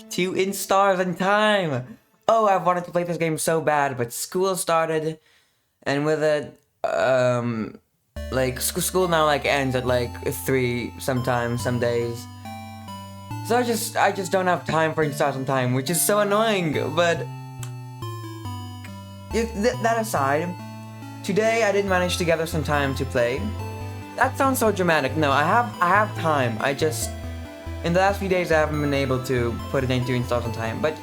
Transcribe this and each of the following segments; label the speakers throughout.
Speaker 1: to In Stars in Time. Oh, I've wanted to play this game so bad, but school started, and with it, like school now like ends at like 3 sometimes, some days. So I just don't have time for In Stars in Time, which is so annoying. But that aside, today I did manage to gather some time to play. That sounds so dramatic. No, I have time. I just in the last few days I haven't been able to put it into In Stars in Time, but.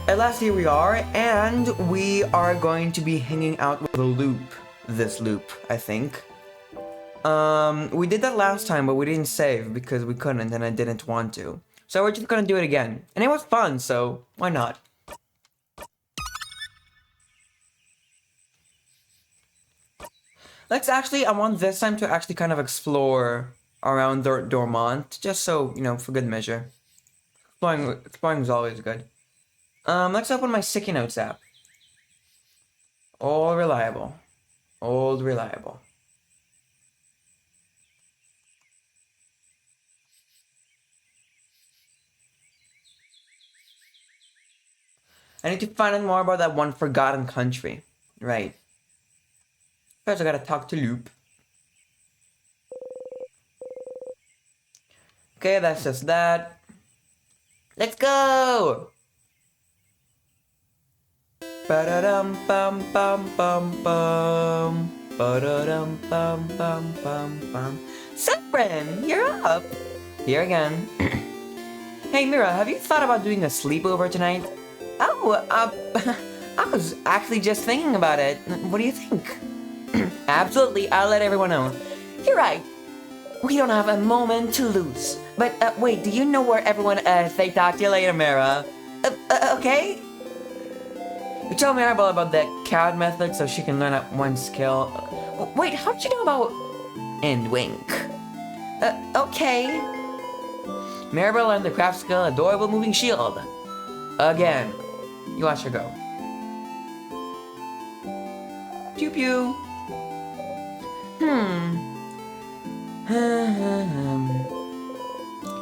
Speaker 1: At last, here we are, and we are going to be hanging out with a loop. This loop, I think. We did that last time, but we didn't save because we couldn't, and I didn't want to. So we're just gonna do it again. And it was fun, so why not? Let's actually, I want this time to actually kind of explore around Dormont, just so, you know, for good measure. Exploring is always good. Let's open my sticky notes app. All reliable. Old reliable. I need to find out more about that one forgotten country. Right. First I gotta talk to Loop. Okay, that's just that. Let's go! Ba-da-dum bum bum bum bum. Ba-da-dum bum bum bum bum. Saffron, you're up! Here again. Hey Mira, have you thought about doing a sleepover tonight? Oh, I was actually just thinking about it. What do you think? Absolutely, I'll let everyone know. You're right. We don't have a moment to lose. But wait, do you know where everyone say talk to you later, Mira? Okay? You tell Maribel about the CAD method so she can learn at one skill. Wait, how'd you know about... And wink. Okay. Maribel learned the craft skill Adorable Moving Shield. Again. You watch her go. Pew pew.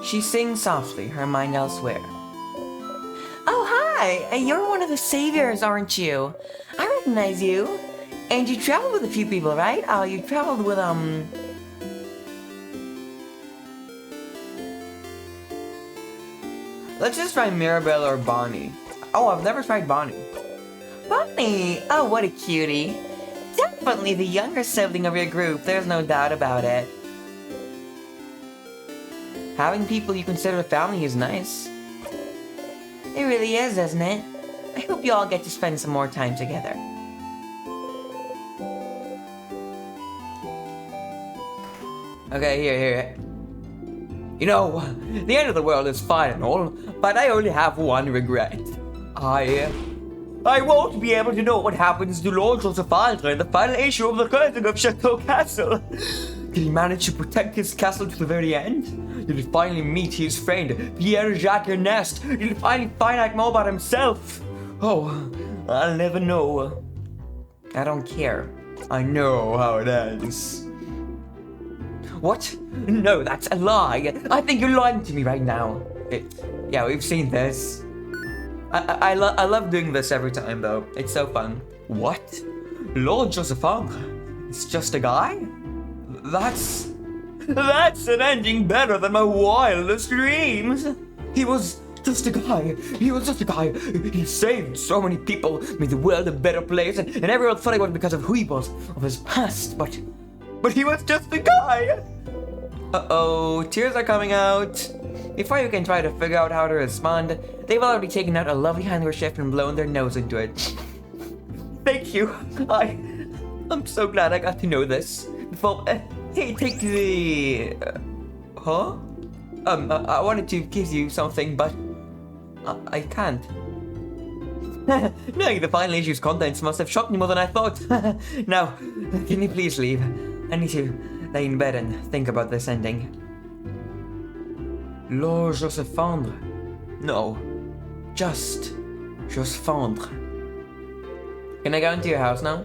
Speaker 1: She sings softly, her mind elsewhere. Oh, hi! You're one of the saviors, aren't you? I recognize you. And you traveled with a few people, right? Oh, you traveled with, Let's just try Mirabelle or Bonnie. Oh, I've never tried Bonnie. Bonnie! Oh, what a cutie. Definitely the younger sibling of your group, there's no doubt about it. Having people you consider family is nice. It really is, isn't it? I hope you all get to spend some more time together. Okay, here. You know, the end of the world is fine and all, but I only have one regret. I won't be able to know what happens to Lord Joseph Andre in the final issue of the Cleansing of Chateau Castle. Did he manage to protect his castle to the very end? Did he finally meet his friend, Pierre-Jacques Ernest? Did he finally find out more about himself? Oh, I'll never know. I don't care. I know how it ends. What? No, that's a lie. I think you're lying to me right now. Yeah, we've seen this. I love doing this every time, though. It's so fun. What? Lord Joseph Andre? It's just a guy? That's an ending better than my wildest dreams. He was just a guy. He saved so many people, made the world a better place, and everyone thought it was because of who he was, of his past, but he was just a guy. Uh-oh, tears are coming out. Before you can try to figure out how to respond, they've already taken out a lovely handkerchief and blown their nose into it. Thank you. I'm so glad I got to know this. Before, hey, take the... huh? I wanted to give you something, but... I can't. Knowing the final issue's contents must have shocked me more than I thought. Now, can you please leave? I need to lay in bed and think about this ending. Lord Joseph Andre? No. Just Joseph Andre. Can I go into your house now?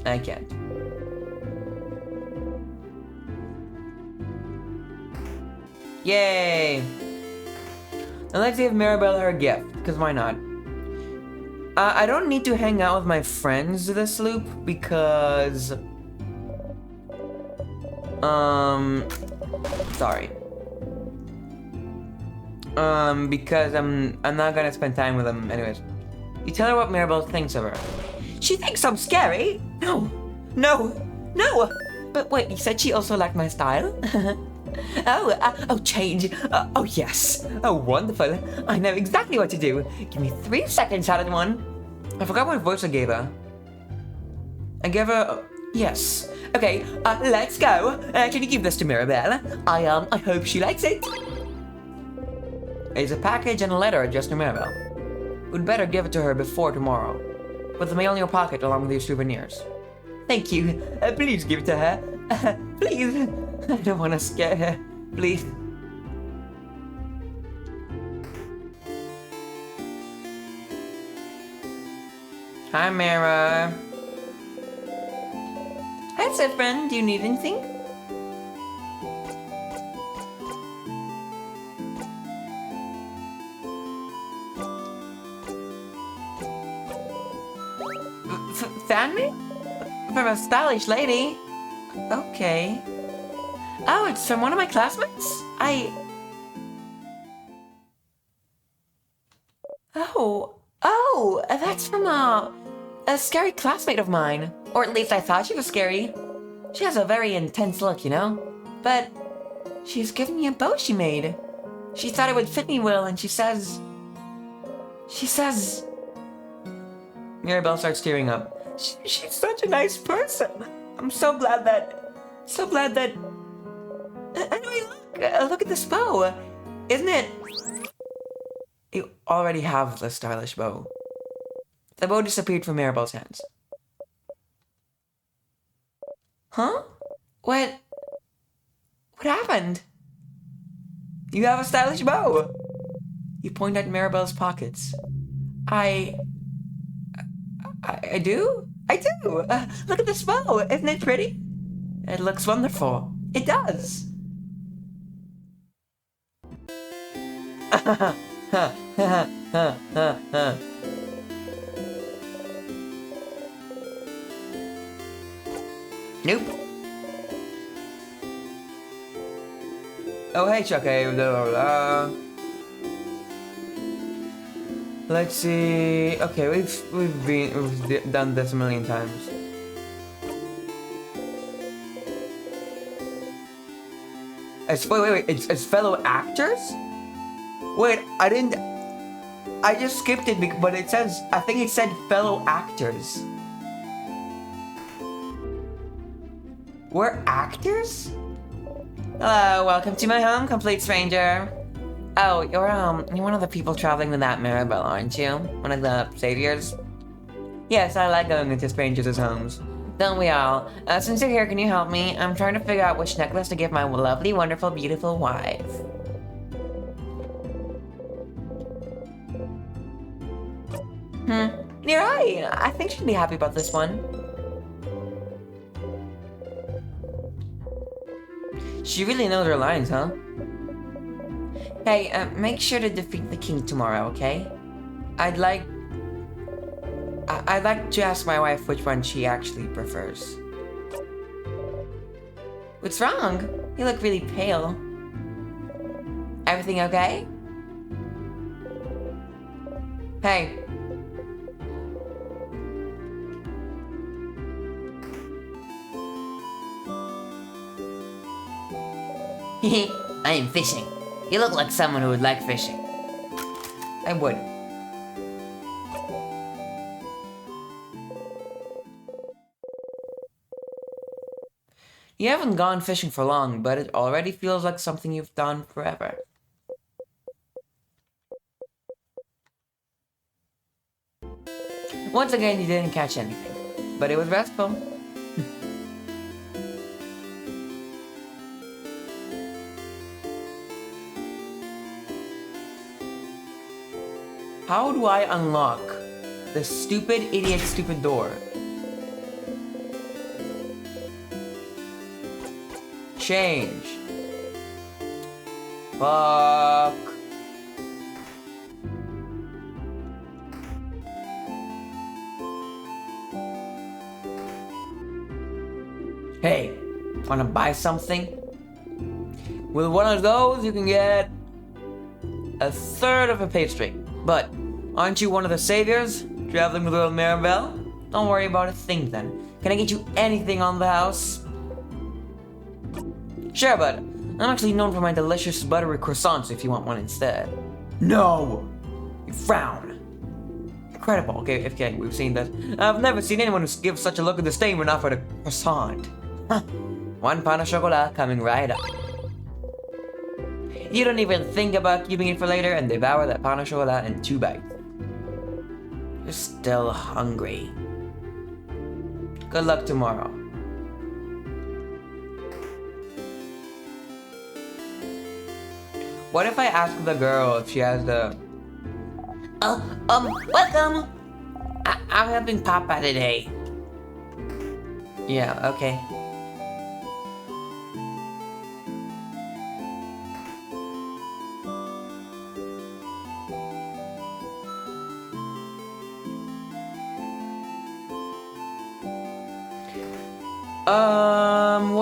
Speaker 1: I can't. Yay! And let's give Maribel her gift, because why not? I don't need to hang out with my friends this loop, because... Sorry. Because I'm not gonna spend time with them anyways. You tell her what Maribel thinks of her. She thinks I'm scary? No. But wait, you said she also liked my style? Change. Oh, yes. Oh, wonderful. I know exactly what to do. Give me 3 seconds, Shouted One. I forgot what voice I gave her. I gave her... yes. Okay, let's go. Can you give this to Maribel? I hope she likes it. It's a package and a letter addressed to Maribel. We'd better give it to her before tomorrow. Put the mail in your pocket along with your souvenirs. Thank you. Please give it to her. Please. I don't want to scare her. Please. Hi, Mara. Hi, Sifrin. Do you need anything? Fan me? From a stylish lady? Okay. Oh, it's from one of my classmates? Oh, that's from a scary classmate of mine. Or at least I thought she was scary. She has a very intense look, you know? But she's given me a bow she made. She thought it would fit me well, and she says... Mirabelle starts tearing up. She's such a nice person. I'm so glad that... Anyway, look at this bow. Isn't it... You already have the stylish bow. The bow disappeared from Mirabelle's hands. Huh? What happened? You have a stylish bow. You point at Mirabelle's pockets. I do? I do! Look at this bow! Isn't it pretty? It looks wonderful. It does! Nope. Oh, hey, Chuck. Let's see. Okay, we've done this a million times. Wait. It's fellow actors? Wait, I just skipped it, but it says. I think it said fellow actors. We're actors? Hello, welcome to my home, complete stranger. Oh, you're one of the people traveling with that Maribel, aren't you? One of the saviors? Yes, I like going into strangers' homes. Don't we all? Since you're here, can you help me? I'm trying to figure out which necklace to give my lovely, wonderful, beautiful wife. You're right. I think she'd be happy about this one. She really knows her lines, huh? Hey, make sure to defeat the king tomorrow, okay? I'd like to ask my wife which one she actually prefers. What's wrong? You look really pale. Everything okay? Hey. I am fishing. You look like someone who would like fishing. I would. You haven't gone fishing for long, but it already feels like something you've done forever. Once again, you didn't catch anything, but it was restful. How do I unlock this stupid, idiot, stupid door? Change. Fuck. Hey, wanna buy something? With one of those, you can get a third of a pastry. But aren't you one of the saviors traveling with little Maribel? Don't worry about a thing then. Can I get you anything on the house? Sure, but I'm actually known for my delicious buttery croissants if you want one instead. No! You frown. Incredible. Okay, we've seen that. I've never seen anyone who gives such a look of disdain when offered a croissant. Huh. One pound of chocolat coming right up. You don't even think about keeping it for later and devour that pound of chocolat in 2 bites. You're still hungry. Good luck tomorrow. What if I ask the girl if she has the... welcome! I'm helping Papa today. Yeah, okay.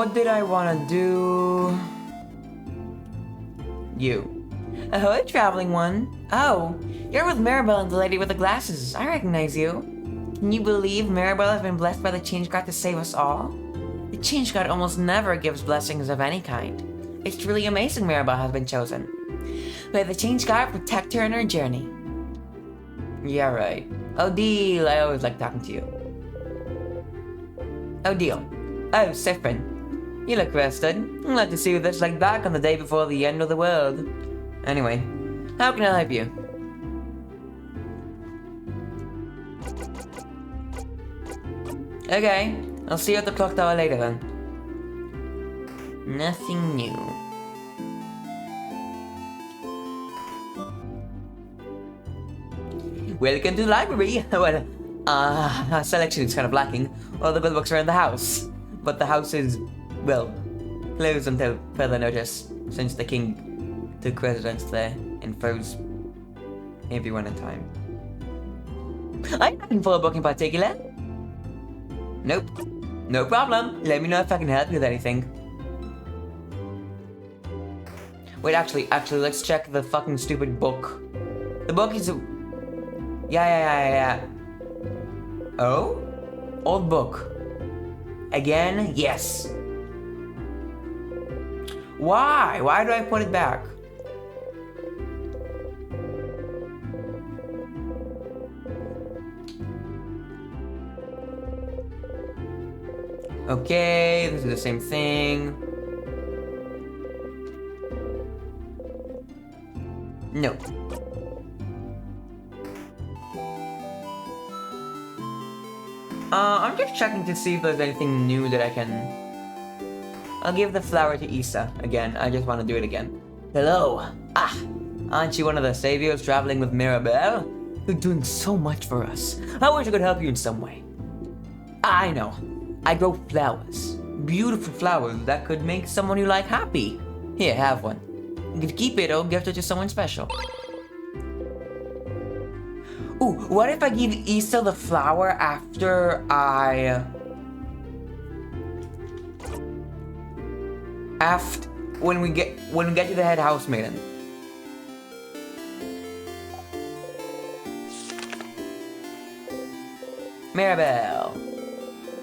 Speaker 1: What did I wanna do? You. Ahoy, traveling one. Oh, you're with Maribel and the lady with the glasses. I recognize you. Can you believe Maribel has been blessed by the Change God to save us all? The Change God almost never gives blessings of any kind. It's truly amazing Maribel has been chosen. May the Change God protect her in her journey. Yeah, right. Oh, deal. I always like talking to you. Oh, deal. Oh, Sifrin. You look rested. I'd like to see what it's like back on the day before the end of the world. Anyway, how can I help you? Okay, I'll see you at the clock tower later then. Nothing new. Welcome to the library. Well, our selection is kind of lacking. All the good books are in the house. But the house is, well, closed until further notice, since the king took residence there and froze everyone in time. I'm looking for a book in particular. Nope. No problem. Let me know if I can help you with anything. Wait, actually, let's check the fucking stupid book. The book is... Yeah. Oh? Old book. Again? Yes. Why? Why do I put it back? Okay, this is the same thing. No. I'm just checking to see if there's anything new that I can... I'll give the flower to Issa again. I just want to do it again. Hello. Aren't you one of the saviors traveling with Maribel? You're doing so much for us. I wish I could help you in some way. I know. I grow flowers. Beautiful flowers that could make someone you like happy. Here, have one. You can keep it or gift it to someone special. Ooh, what if I give Issa the flower after when we get to the head housemaiden? Maribel.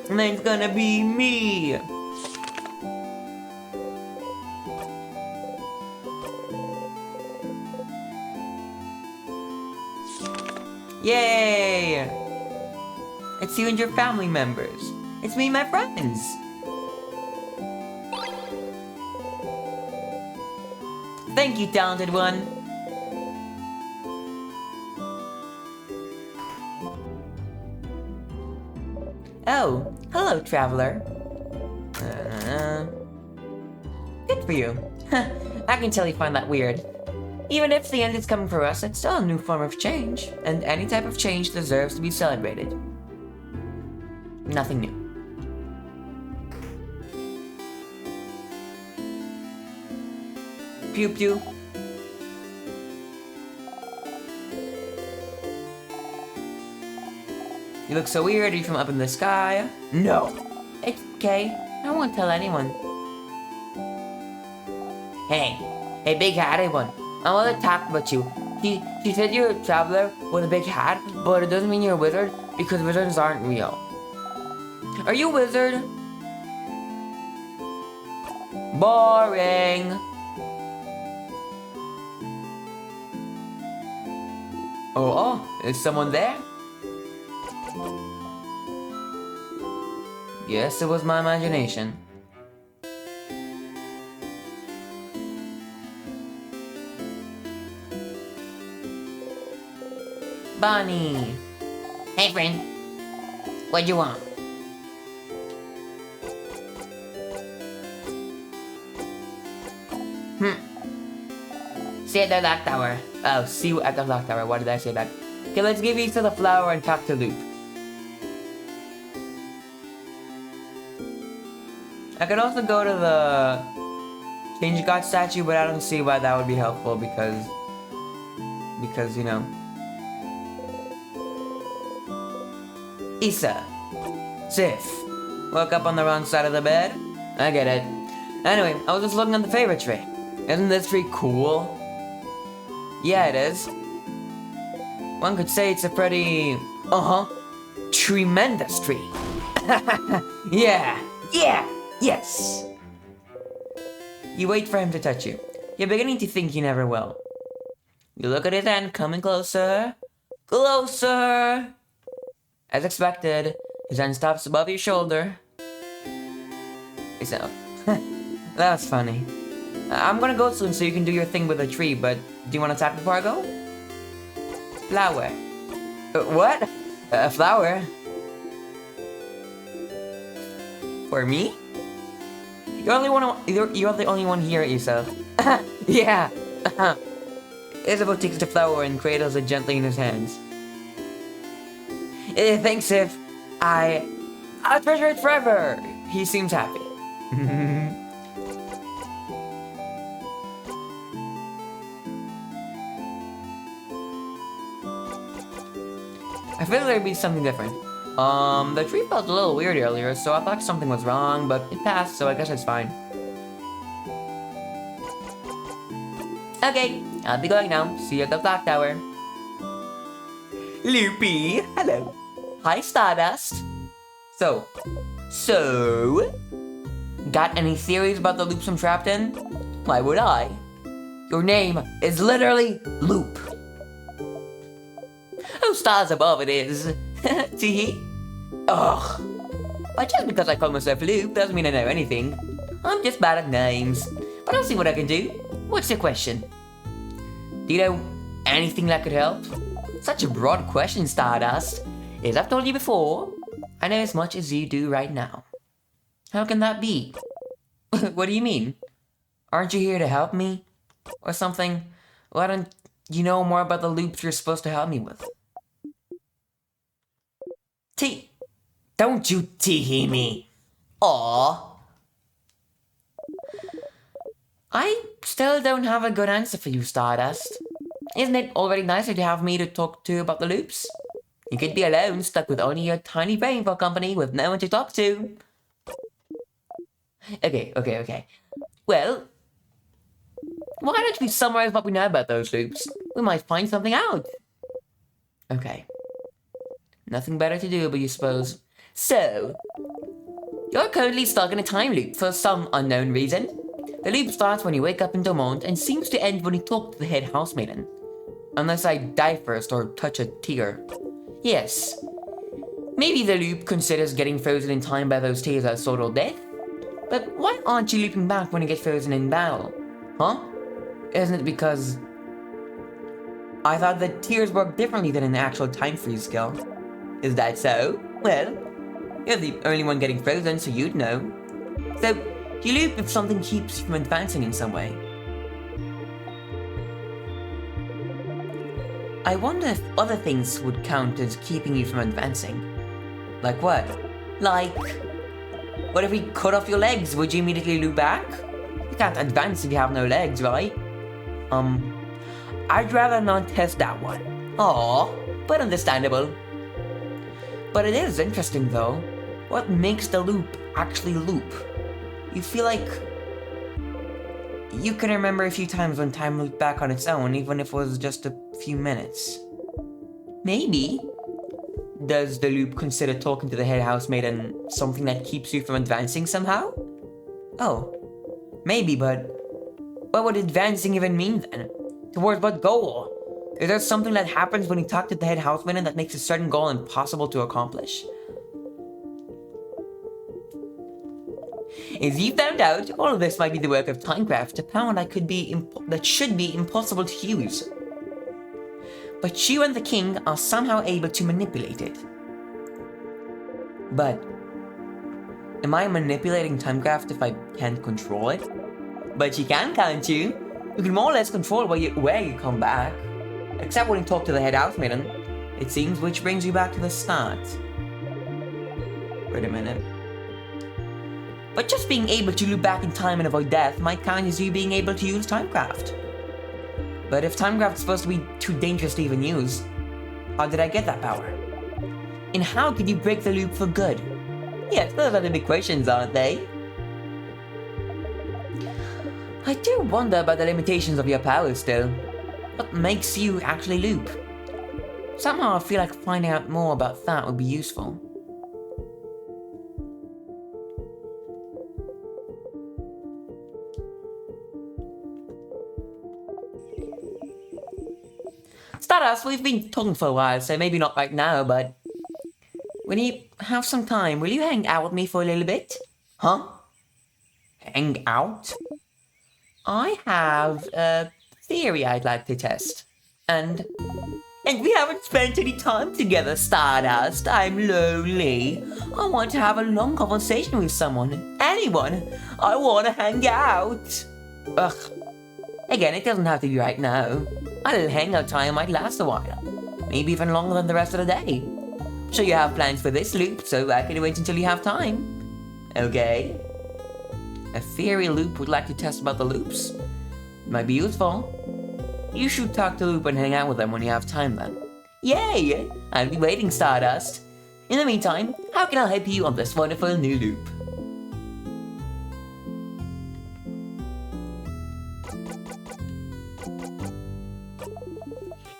Speaker 1: And then it's gonna be me. Yay! It's you and your family members. It's me and my friends. Thank you, talented one. Oh, hello, traveler. Good for you. I can tell you find that weird. Even if the end is coming for us, it's still a new form of change, and any type of change deserves to be celebrated. Nothing new. Pew pew. You look so weird. Are you from up in the sky? No. It's okay. I won't tell anyone. Hey, big hatty one. I want to talk about you. She said you're a traveler with a big hat, but it doesn't mean you're a wizard because wizards aren't real. Are you a wizard? Boring. Oh, is someone there? Yes, it was my imagination. Bonnie! Hey, friend. What you want? See at the lock tower. Oh, see you at the lock tower. Why did I say that? Okay, let's give each of the flower and talk to Loop. I could also go to the Change God statue, but I don't see why that would be helpful because you know. Issa. Sif. Woke up on the wrong side of the bed? I get it. Anyway, I was just looking at the favorite tree. Isn't this tree cool? Yeah, it is. One could say it's a pretty... tremendous tree. Yeah, yes. You wait for him to touch you. You're beginning to think you never will. You look at his hand coming closer. Closer! As expected, his hand stops above your shoulder. So, that was funny. I'm gonna go soon so you can do your thing with the tree, but do you want to attack before I go? Flower. What? A flower? For me? You're the only one here, Issa. Yeah. Isabel takes the flower and cradles it gently in his hands. Thanks, Sif. I'll treasure it forever. He seems happy. I feel there'd be something different. The tree felt a little weird earlier, so I thought something was wrong, but it passed, so I guess it's fine. Okay, I'll be going now. See you at the clock tower. Loopy, hello. Hi, Stardust. So, got any theories about the loops I'm trapped in? Why would I? Your name is literally Loop. Oh, stars above it is. Teehee. Ugh. But just because I call myself Loop doesn't mean I know anything. I'm just bad at names. But I'll see what I can do. What's your question? Do you know anything that could help? Such a broad question, Stardust. As I've told you before, I know as much as you do right now. How can that be? What do you mean? Aren't you here to help me? Or something? Why don't you know more about the loops you're supposed to help me with? Don't you tee-hee me. Aww. I still don't have a good answer for you, Stardust. Isn't it already nicer to have me to talk to about the loops? You could be alone, stuck with only your tiny brain for company with no one to talk to. Okay. Well, why don't we summarize what we know about those loops? We might find something out. Okay. Nothing better to do, but you suppose. So, you're currently stuck in a time loop for some unknown reason. The loop starts when you wake up in Dormont and seems to end when you talk to the head housemaiden. Unless I die first or touch a tear. Yes. Maybe the loop considers getting frozen in time by those tears as total death? But why aren't you looping back when you get frozen in battle? Huh? Isn't it because... I thought that tears work differently than an actual time freeze skill. Is that so? Well, you're the only one getting frozen, so you'd know. So, you loop if something keeps you from advancing in some way. I wonder if other things would count as keeping you from advancing. Like what? Like... What if we cut off your legs? Would you immediately loop back? You can't advance if you have no legs, right? I'd rather not test that one. Aww, but understandable. But it is interesting though. What makes the loop actually loop? You feel like you can remember a few times when time looped back on its own, even if it was just a few minutes. Maybe. Does the loop consider talking to the head housemaid and something that keeps you from advancing somehow? Oh, maybe, but what would advancing even mean then? Towards what goal? Is there something that happens when you talk to the head housemaid that makes a certain goal impossible to accomplish? As you found out, all of this might be the work of Timecraft, a power that should be impossible to use. But you and the king are somehow able to manipulate it. But am I manipulating Timecraft if I can't control it? But you can, can't you? You can more or less control where you come back. Except when you talk to the head housemaiden, it seems, which brings you back to the start. Wait a minute. But just being able to loop back in time and avoid death might count as you being able to use Timecraft. But if Timecraft's supposed to be too dangerous to even use, how did I get that power? And how could you break the loop for good? Yes, those are the big questions, aren't they? I do wonder about the limitations of your powers still. What makes you actually loop? Somehow I feel like finding out more about that would be useful. Stardust, we've been talking for a while, so maybe not right now, but when you have some time, will you hang out with me for a little bit? Huh? Hang out? I have a theory I'd like to test. And we haven't spent any time together, Stardust. I'm lonely. I want to have a long conversation with someone. Anyone. I want to hang out. Ugh. Again, it doesn't have to be right now. A little hangout time might last a while. Maybe even longer than the rest of the day. I'm sure you have plans for this loop, so I can wait until you have time. Okay. A theory Loop would like to test about the loops. It might be useful. You should talk to Loop and hang out with them when you have time then. Yay! I'll be waiting, Stardust. In the meantime, how can I help you on this wonderful new loop?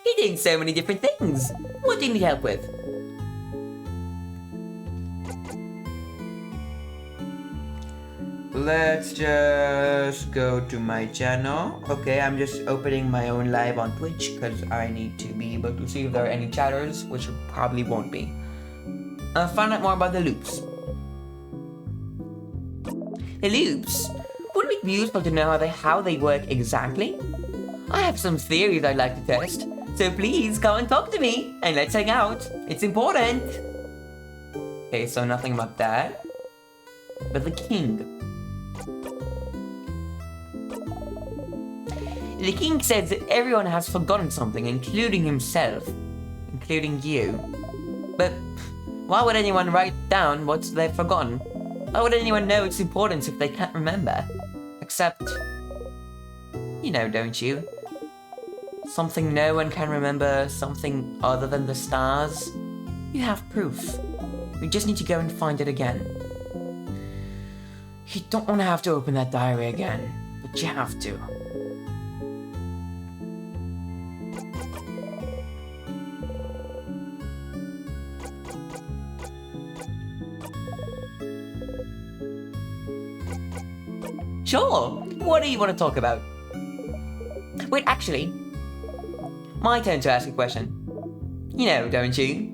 Speaker 1: You're doing so many different things. What do you need help with? Let's just go to my channel. Okay, I'm just opening my own live on Twitch because I need to be able to see if there are any chatters, which probably won't be. Find out more about the loops. The loops? Wouldn't it be useful to know how they work exactly? I have some theories I'd like to test, so please come and talk to me and let's hang out. It's important. Okay, so nothing about that. But the king. The king says that everyone has forgotten something, including himself. Including you. But why would anyone write down what they've forgotten? Why would anyone know its importance if they can't remember? Except, you know, don't you? Something no one can remember, something other than the stars. You have proof. We just need to go and find it again. You don't want to have to open that diary again, but you have to. Sure, what do you want to talk about? Wait, actually, my turn to ask a question. You know, don't you?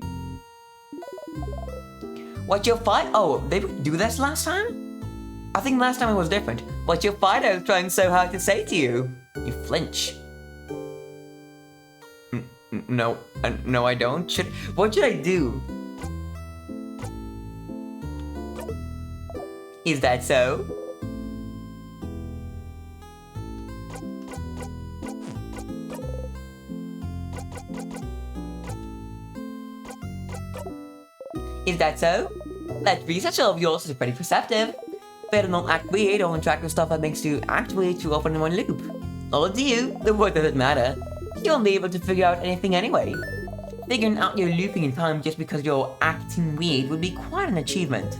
Speaker 1: What's your fight? Oh, they would do this last time? I think last time it was different. What's your fight I was trying so hard to say to you? You flinch. No, I don't. What should I do? Is that so? Is that so? That research of yours is pretty perceptive. Better not act weird or interact with stuff that makes you act weird too often in one loop. Or do you? The word doesn't matter. You won't be able to figure out anything anyway. Figuring out you're looping in time just because you're acting weird would be quite an achievement.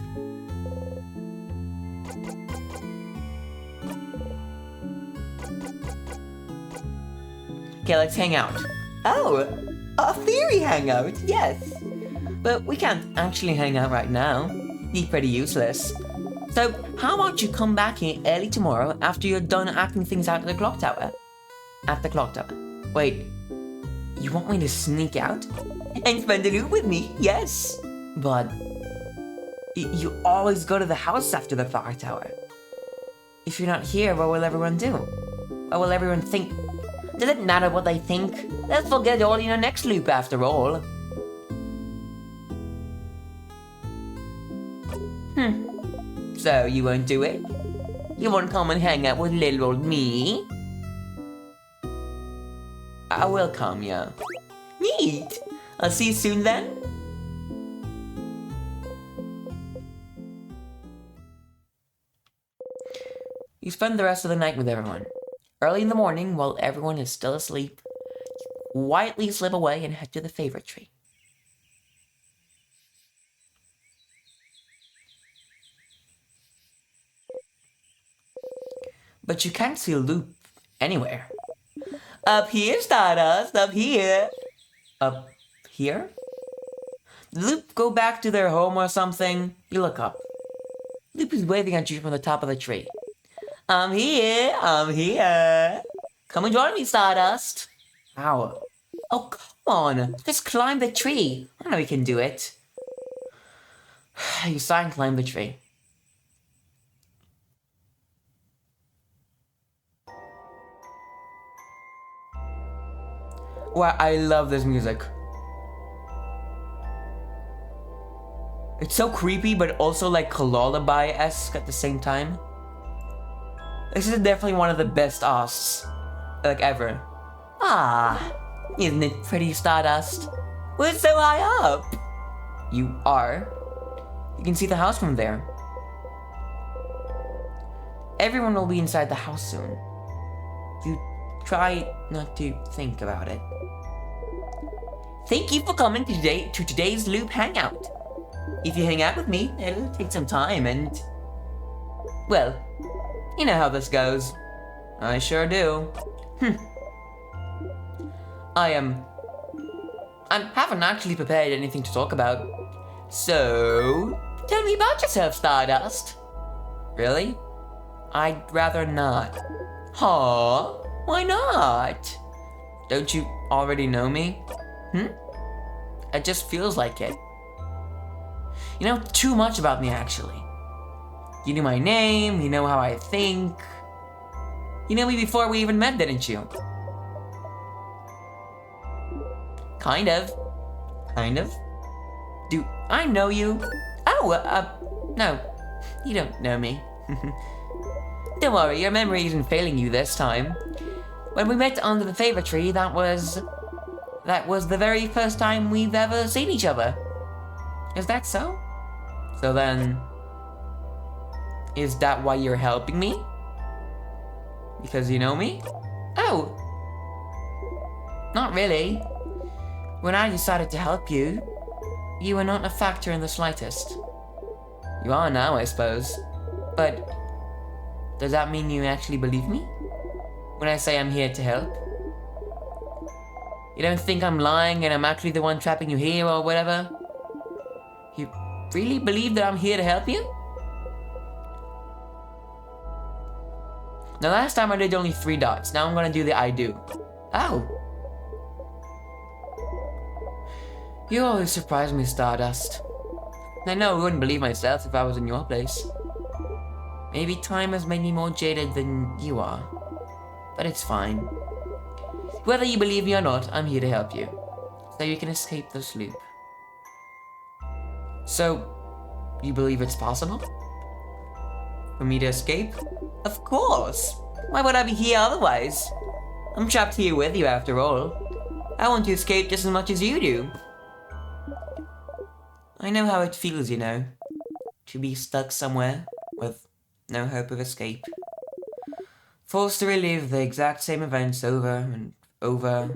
Speaker 1: Okay, let's hang out. Oh, a theory hangout, yes. But we can't actually hang out right now. Be pretty useless. So, how about you come back here early tomorrow after you're done acting things out at the clock tower? At the clock tower. Wait, you want me to sneak out? And spend the loop with me, yes. But you always go to the house after the clock tower. If you're not here, what will everyone do? What will everyone think? Does it matter what they think? They'll forget all in the next loop after all. So you won't do it? You won't come and hang out with little old me? I will come, yeah. Neat! I'll see you soon then. You spend the rest of the night with everyone. Early in the morning, while everyone is still asleep, you quietly slip away and head to the favorite tree. But you can't see a loop anywhere. Up here, Stardust, up here. Up here? The loop go back to their home or something. You look up. Loop is waving at you from the top of the tree. I'm here, I'm here. Come and join me, Stardust. Ow. Oh, come on. Just climb the tree. I know you can do it. You sigh and climb the tree. Wow, I love this music. It's so creepy, but also like lullaby-esque at the same time. This is definitely one of the best osts, like ever. Ah, isn't it pretty, Stardust? We're so high up. You are. You can see the house from there. Everyone will be inside the house soon. You try not to think about it. Thank you for coming to today's loop hangout. If you hang out with me, it'll take some time and... well, you know how this goes. I sure do. I haven't actually prepared anything to talk about. So, tell me about yourself, Stardust. Really? I'd rather not. Huh? Why not? Don't you already know me? It just feels like it. You know too much about me, actually. You knew my name, you know how I think. You knew me before we even met, didn't you? Kind of. Kind of? Do I know you? Oh, no. You don't know me. Don't worry, your memory isn't failing you this time. When we met under the favorite tree, that was the very first time we've ever seen each other. Is that so? So then, is that why you're helping me? Because you know me? Oh! Not really. When I decided to help you, you were not a factor in the slightest. You are now, I suppose. But, does that mean you actually believe me? When I say I'm here to help? You don't think I'm lying and I'm actually the one trapping you here or whatever? You really believe that I'm here to help you? Now last time I did only 3 dots, now I'm gonna do the I do. Oh! You always surprise me, Stardust. I know I wouldn't believe myself if I was in your place. Maybe time has made me more jaded than you are. But it's fine. Whether you believe me or not, I'm here to help you. So you can escape this loop. So, you believe it's possible? For me to escape? Of course! Why would I be here otherwise? I'm trapped here with you after all. I want to escape just as much as you do. I know how it feels, you know. To be stuck somewhere with no hope of escape. Forced to relive the exact same events over and over.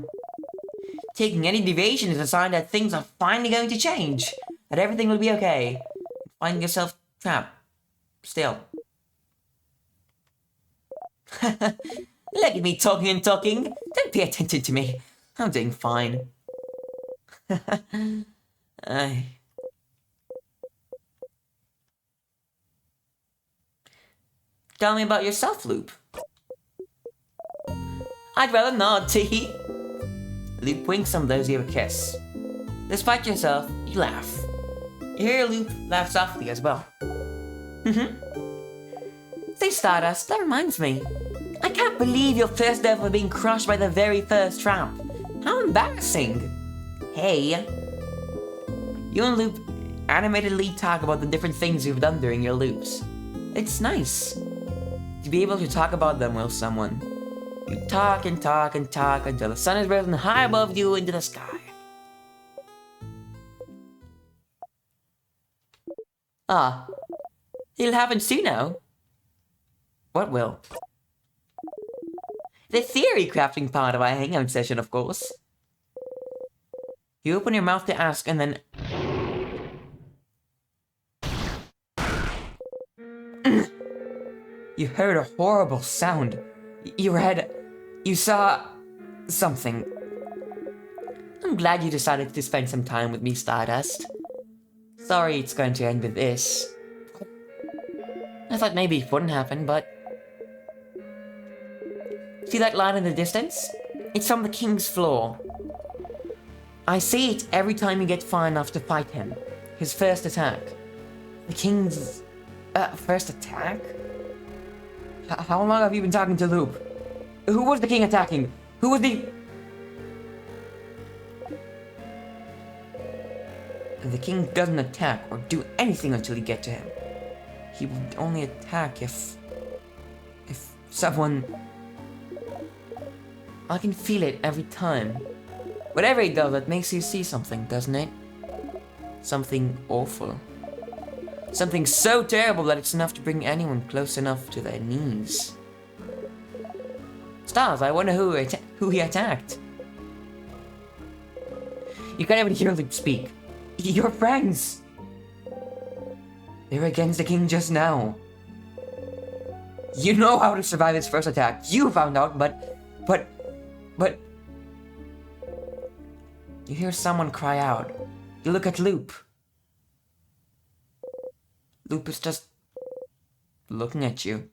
Speaker 1: Taking any deviation is a sign that things are finally going to change. That everything will be okay. Finding yourself trapped. Still. Look at me talking and talking. Don't pay attention to me. I'm doing fine. Aye. Tell me about yourself, Loop. I'd rather not, Tee. Loop winks and blows you a kiss. Despite yourself, you laugh. You hear Loop laugh softly as well. Say, Stardust, that reminds me. I can't believe your first ever being crushed by the very first trap. How embarrassing. Hey. You and Loop animatedly talk about the different things you've done during your loops. It's nice to be able to talk about them with someone. You talk and talk and talk until the sun is risen high above you into the sky. Ah, it'll happen soon now. What will? The theory crafting part of our hangout session, of course. You open your mouth to ask and then... You heard a horrible sound. You saw... something. I'm glad you decided to spend some time with me, Stardust. Sorry it's going to end with this. I thought maybe it wouldn't happen, but... See that light in the distance? It's from the King's floor. I see it every time you get far enough to fight him. His first attack. The King's... first attack? How long have you been talking to Loop? Who was the King attacking? Who was the... The King doesn't attack or do anything until you get to him. He would only attack if someone... I can feel it every time. Whatever he does, it makes you see something, doesn't it? Something awful. Something so terrible that it's enough to bring anyone close enough to their knees. Stars, I wonder who he attacked. You can't even hear Luke speak. You're friends! They were against the King just now. You know how to survive his first attack. You found out, but... You hear someone cry out. You look at Loop. Loop is just... looking at you.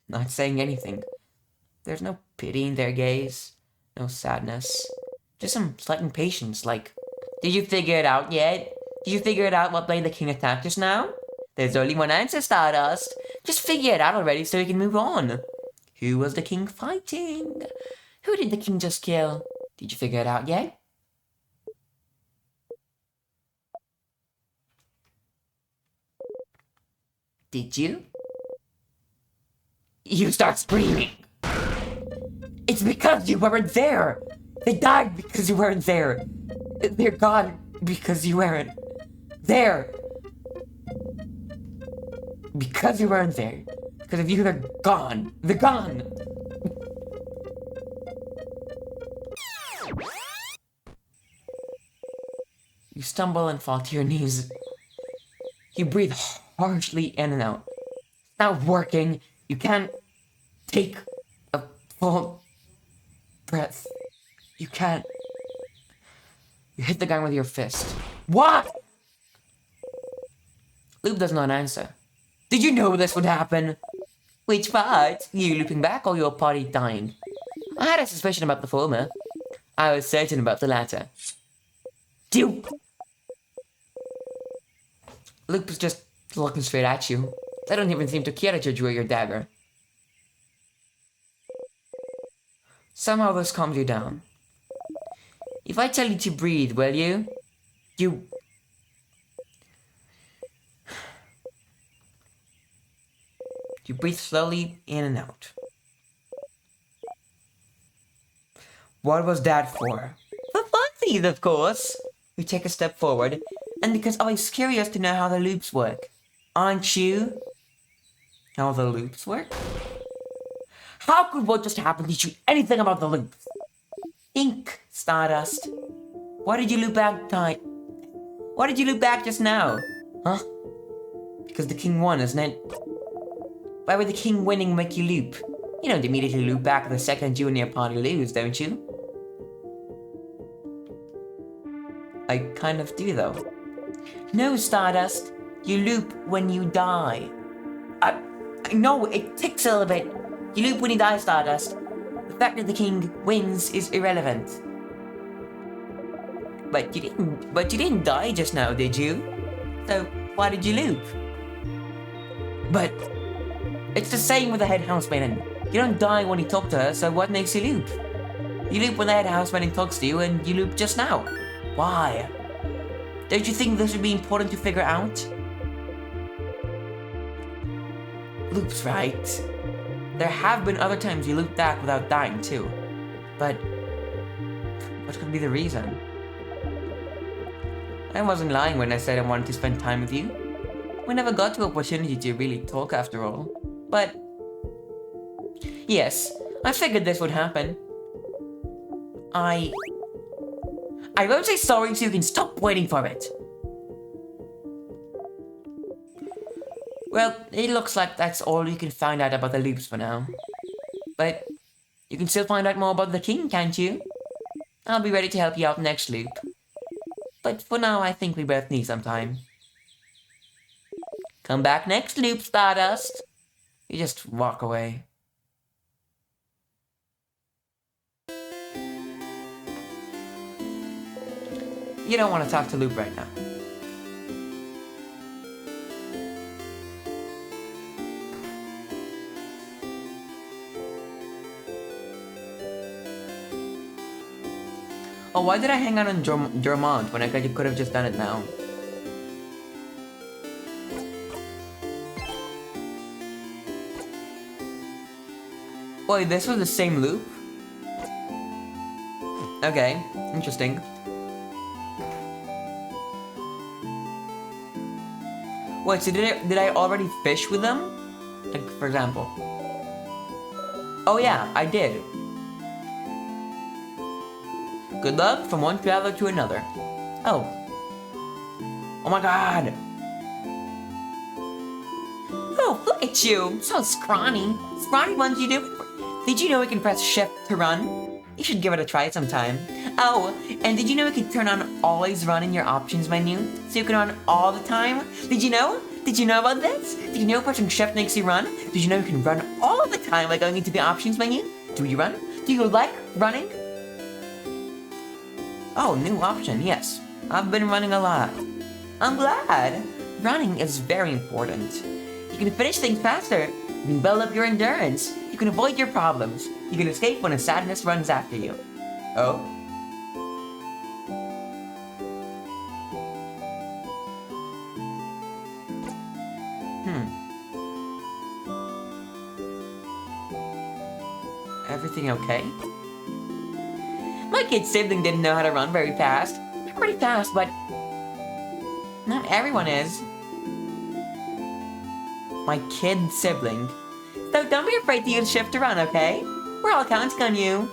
Speaker 1: Not saying anything. There's no pity in their gaze. No sadness. Just some slight impatience, like... Did you figure it out yet? Did you figure it out what made the King attack just now? There's only one answer, Stardust. Just figure it out already so we can move on. Who was the King fighting? Who did the King just kill? Did you figure it out yet? Did you? You start screaming. It's because you weren't there. They died because you weren't there. They're gone because you weren't there. Because you weren't there. Because of you, they're gone. They're gone. You stumble and fall to your knees. You breathe harshly in and out. It's not working. You can't take a full breath. You can't. You hit the guy with your fist. What? Loop does not answer. Did you know this would happen? Which part? You looping back or your party dying? I had a suspicion about the former. I was certain about the latter. You... Loop was just looking straight at you. They don't even seem to care that you drew your dagger. Somehow this calms you down. If I tell you to breathe, will you? You breathe slowly in and out. What was that for? For funsies, of course. You take a step forward, and because I was curious to know how the loops work. Aren't you? How the loops work? How could what just happened teach you anything about the loops? Ink, Stardust. Why did you loop back tonight? Why did you loop back just now? Huh? Because the King won, isn't it? Why would the King winning make you loop? You don't immediately loop back the second you and your party lose, don't you? I kind of do, though. No, Stardust. You loop when you die. No, it ticks a little bit. You loop when you die, Stardust. The fact that the king wins is irrelevant. But you didn't die just now, did you? So why did you loop? But it's the same with the head housemaiden. You don't die when you talk to her, so what makes you loop? You loop when the head housemaiden talks to you, and you loop just now. Why? Don't you think this would be important to figure out? Loops, right? There have been other times you loop back without dying, too. But what could be the reason? I wasn't lying when I said I wanted to spend time with you. We never got the opportunity to really talk after all. But yes, I figured this would happen. I won't say sorry so you can stop waiting for it. Well, it looks like that's all you can find out about the loops for now. But you can still find out more about the king, can't you? I'll be ready to help you out next loop. But for now, I think we both need some time. Come back next loop, Stardust. You just walk away. You don't want to talk to Loop right now. Oh, why did I hang out on Dormont when I could have just done it now? Wait, this was the same loop? Okay, interesting. Wait, so did I already fish with them? Like, for example. Oh yeah, I did. Good luck from one traveler to another. Oh. Oh my god. Oh, look at you. So scrawny. Scrawny ones you do. Did you know we can press shift to run? You should give it a try sometime. Oh, and did you know we can turn on always run in your options menu? So you can run all the time? Did you know? Did you know about this? Did you know pressing shift makes you run? Did you know you can run all the time by going into the options menu? Do you run? Do you like running? Oh, new option, yes. I've been running a lot. I'm glad. Running is very important. You can finish things faster. You can build up your endurance. You can avoid your problems. You can escape when a sadness runs after you. Oh? Everything okay? My kid sibling didn't know how to run very fast. I'm pretty fast, but not everyone is. My kid sibling. So don't be afraid to use shift to run, okay? We're all counting on you.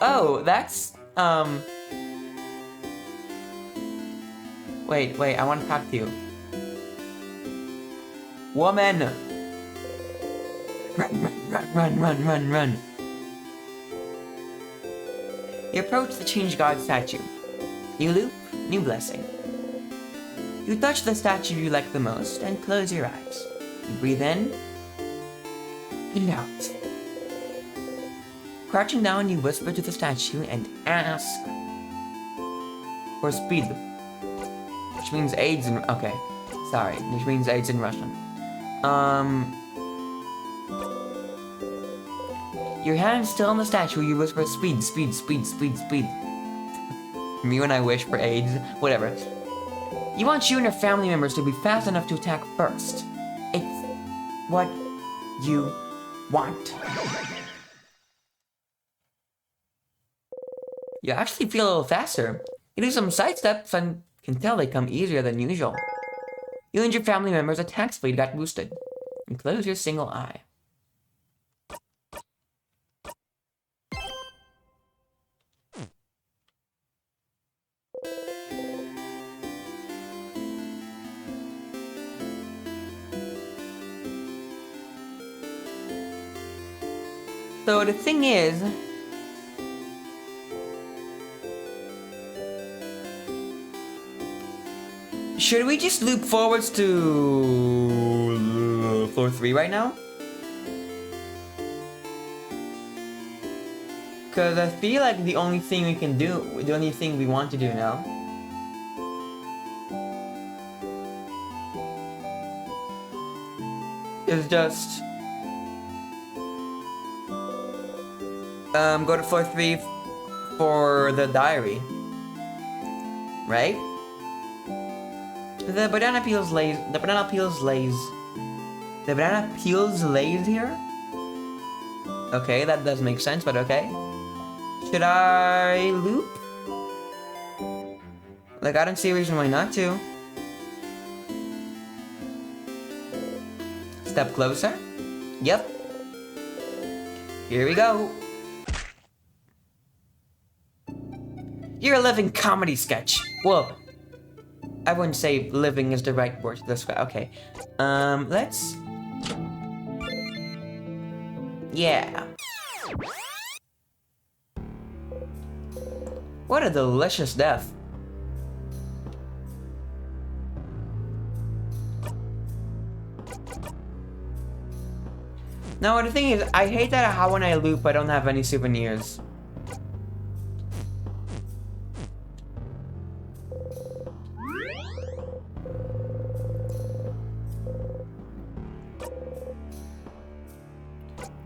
Speaker 1: Oh, that's, Wait, I want to talk to you. Woman! Run. You approach the Change God statue. You loop, new blessing. You touch the statue you like the most and close your eyes. You breathe in and out. Crouching down, you whisper to the statue and ask for speed, which means AIDS in which means AIDS in Russian. Your hand still on the statue, you whisper speed. Me when I wish for AIDS, whatever. You want you and your family members to be fast enough to attack first. It's what you want. You actually feel a little faster. You do some side steps and can tell they come easier than usual. You and your family members' attack speed got boosted. And close your single eye. So the thing is, should we just loop forwards to floor 3 right now? Because I feel like the only thing we can do, the only thing we want to do now, is just go to floor 3 for the diary, right? The banana peels lays. The banana peels lays. The banana peels lays here. Okay, that does make sense, but okay. Should I loop? Like, I don't see a reason why not to. Step closer. Yep. Here we go. You're a living comedy sketch. Well, I wouldn't say living is the right word to describe. Okay. Let's... Yeah. What a delicious death. Now, the thing is, I hate that how when I loop, I don't have any souvenirs.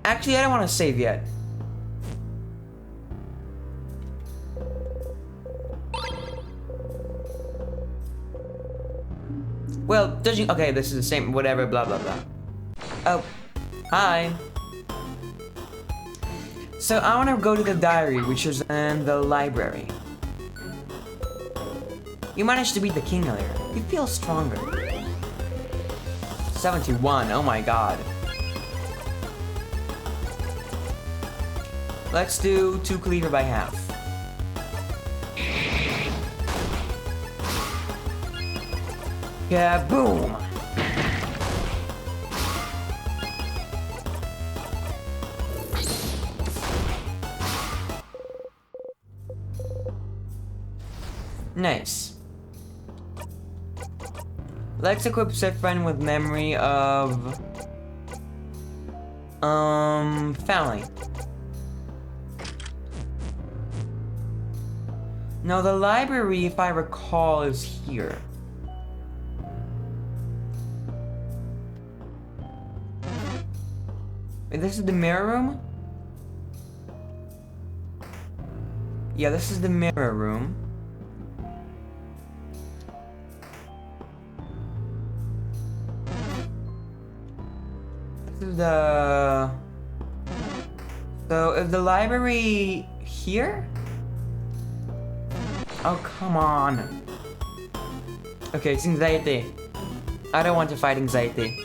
Speaker 1: Actually, I don't want to save yet. Well, judging... Okay, this is the same, whatever, blah, blah, blah. Oh, hi. So, I want to go to the diary, which is in the library. You managed to beat the king earlier. You feel stronger. 71, oh my god. Let's do 2 cleaver by half. Yeah, boom! Nice. Let's equip Set Friend with memory of... family. No, the library, if I recall, is here. Wait, this is the mirror room? Yeah, this is the mirror room. This is the... So, is the library here? Oh, come on. Okay, it's anxiety. I don't want to fight anxiety.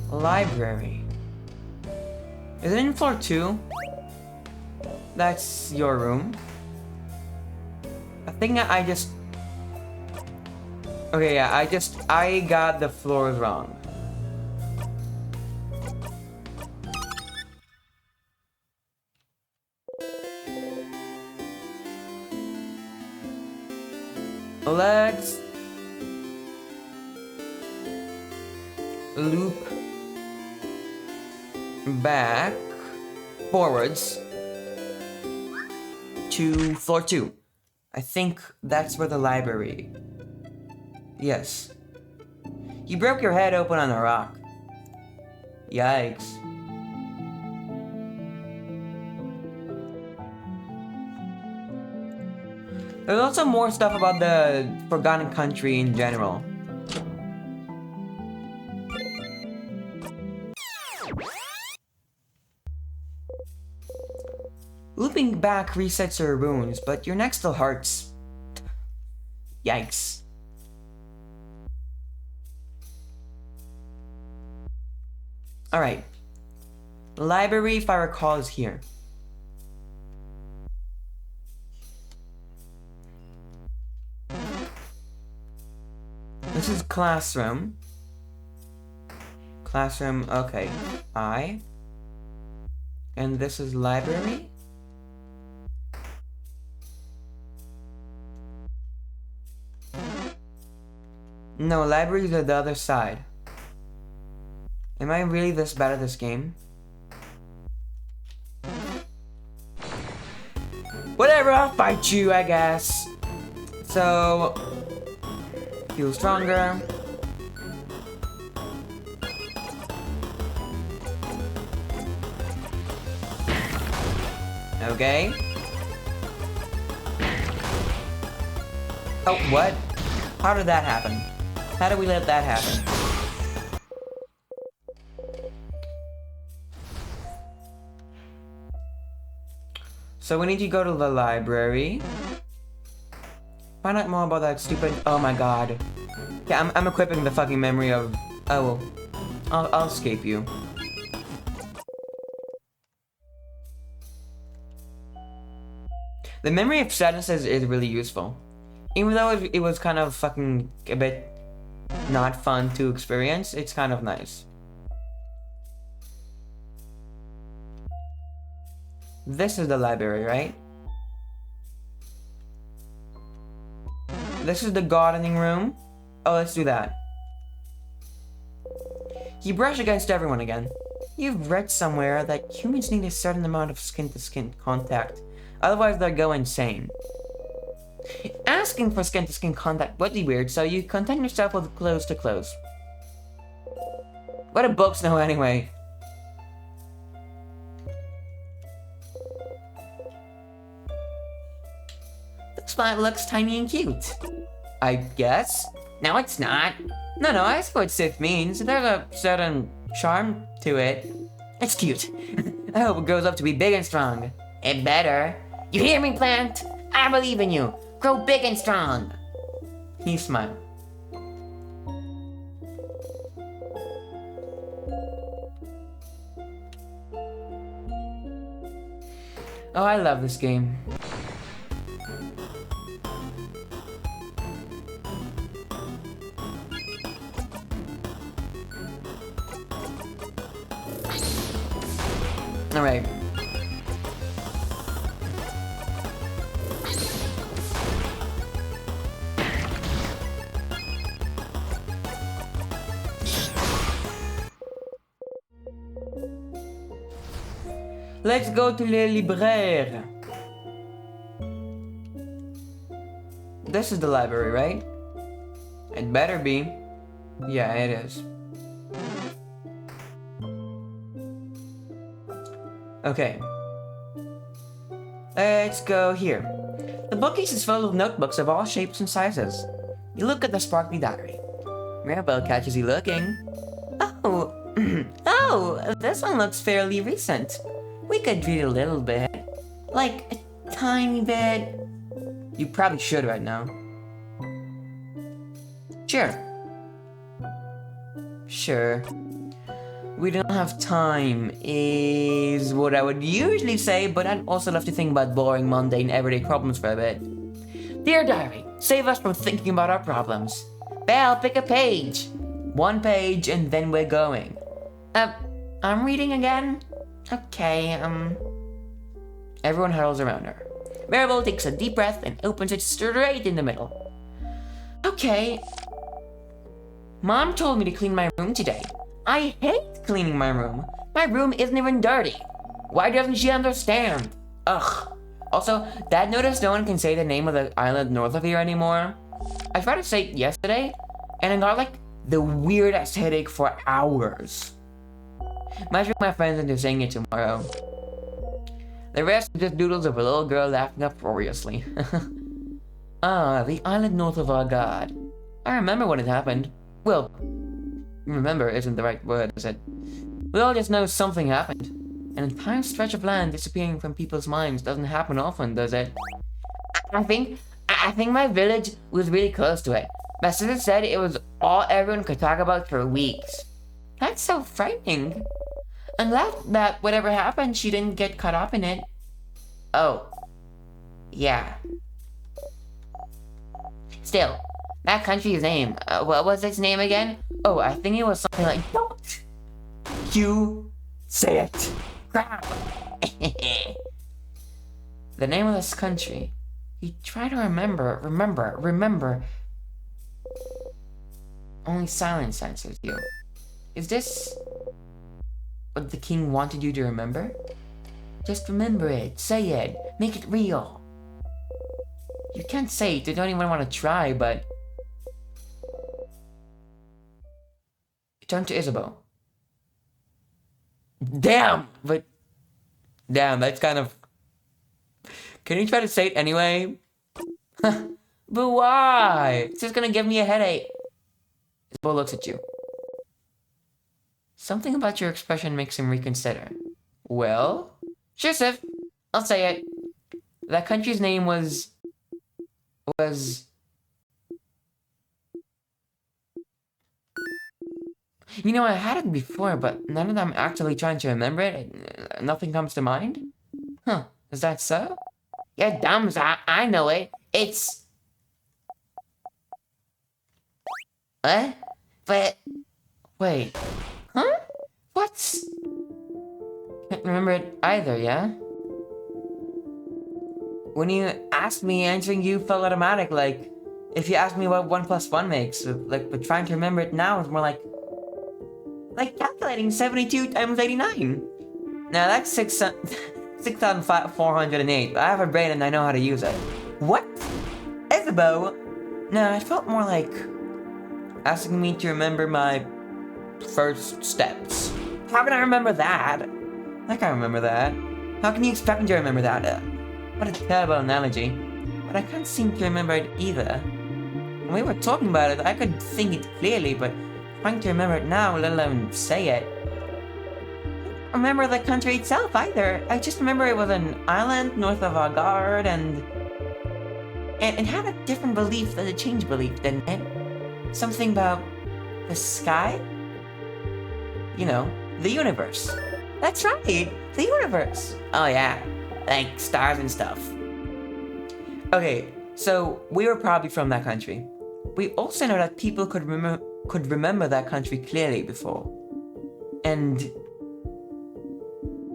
Speaker 1: Library. Is it in floor 2? That's your room. I think I just... Okay, yeah, I got the floors wrong. Let's loop back forwards to floor 2. I think that's where the library. Yes. You broke your head open on a rock. Yikes. There's also more stuff about the Forgotten Country in general. Looping back resets your wounds, but your neck still hurts. Yikes. Alright. The library, if I recall, is here. classroom. Classroom, okay. And this is library? No, library is the other side. Am I really this bad at this game? Whatever, I'll fight you, I guess. So, feel stronger. Okay. Oh, what? How did that happen? How did we let that happen? So we need to go to the library. Find out more about that stupid... Oh my god. Yeah, I'm equipping the fucking memory of... Oh, well. I'll escape you. The memory of sadness is really useful. Even though it was kind of fucking a bit not fun to experience, it's kind of nice. This is the library, right? This is the gardening room. Oh, let's do that. You brush against everyone again. You've read somewhere that humans need a certain amount of skin-to-skin contact. Otherwise, they'll go insane. Asking for skin-to-skin contact would be weird, so you content yourself with clothes to clothes. What do books know anyway? This spot looks tiny and cute. I guess? No, it's not. No, I see what Sith means. There's a certain charm to it. It's cute. I hope it grows up to be big and strong. It better. You hear me, plant? I believe in you. Grow big and strong. He smiled. Oh, I love this game. Alright. Let's go to Le Libraire. This is the library, right? It better be. Yeah, it is. Okay. Let's go here. The bookcase is full of notebooks of all shapes and sizes. You look at the sparkly diary. Mirabelle catches you looking. Oh, oh, this one looks fairly recent. We could read a little bit. Like, a tiny bit. You probably should right now. Sure. We don't have time, is what I would usually say, but I'd also love to think about boring, mundane, everyday problems for a bit. Dear Diary, save us from thinking about our problems. Belle, pick a page. One page, and then we're going. I'm reading again? Okay, Everyone huddles around her. Maribel takes a deep breath and opens it straight in the middle. Okay. Mom told me to clean my room today. I hate cleaning my room. My room isn't even dirty. Why doesn't she understand? Ugh. Also, Dad noticed no one can say the name of the island north of here anymore. I tried to say it yesterday, and I got like the weirdest headache for hours. Might trick my friends into saying it tomorrow. The rest are just doodles of a little girl laughing uproariously. Ah, the island north of our god. I remember when it happened. Well, remember isn't the right word, is it? We all just know something happened. An entire stretch of land disappearing from people's minds doesn't happen often, does it? I think my village was really close to it. My sister said it was all everyone could talk about for weeks. That's so frightening. I'm glad that whatever happened, she didn't get caught up in it. Oh. Yeah. Still, That country's name. What was its name again? Oh, I think it was something like, don't you say it. Crap. The name of this country. You try to remember. Only silence answers you. Is this what the king wanted you to remember? Just remember it, say it, make it real. You can't say it, you don't even want to try, but... Turn to Isabel. Damn, that's kind of... Can you try to say it anyway? But why? It's just gonna give me a headache. Isabel looks at you. Something about your expression makes him reconsider. Well? Sure, Sif. I'll say it. That country's name was... You know, I had it before, but now that I'm actually trying to remember it, nothing comes to mind? Huh, is that so? You're dumb, I know it. It's... What? But... Wait. Huh? What? Can't remember it either, yeah? When you asked me, answering you felt automatic, like... If you asked me what 1 plus 1 makes, like, but trying to remember it now is more like... Like calculating 72 times 89. Now that's 6,408. I have a brain and I know how to use it. What? Isabel? No, it felt more like asking me to remember my first steps. How can I remember that? I can't remember that. How can you expect me to remember that? What a terrible analogy. But I can't seem to remember it either. When we were talking about it, I could think it clearly, but trying to remember it now, let alone say it. I don't remember the country itself either. I just remember it was an island north of Agard and it had a different belief than the change belief, didn't it? Something about the sky? You know, the universe. That's right, the universe. Oh yeah, like stars and stuff. Okay, so we were probably from that country. We also know that people could remember that country clearly before. And...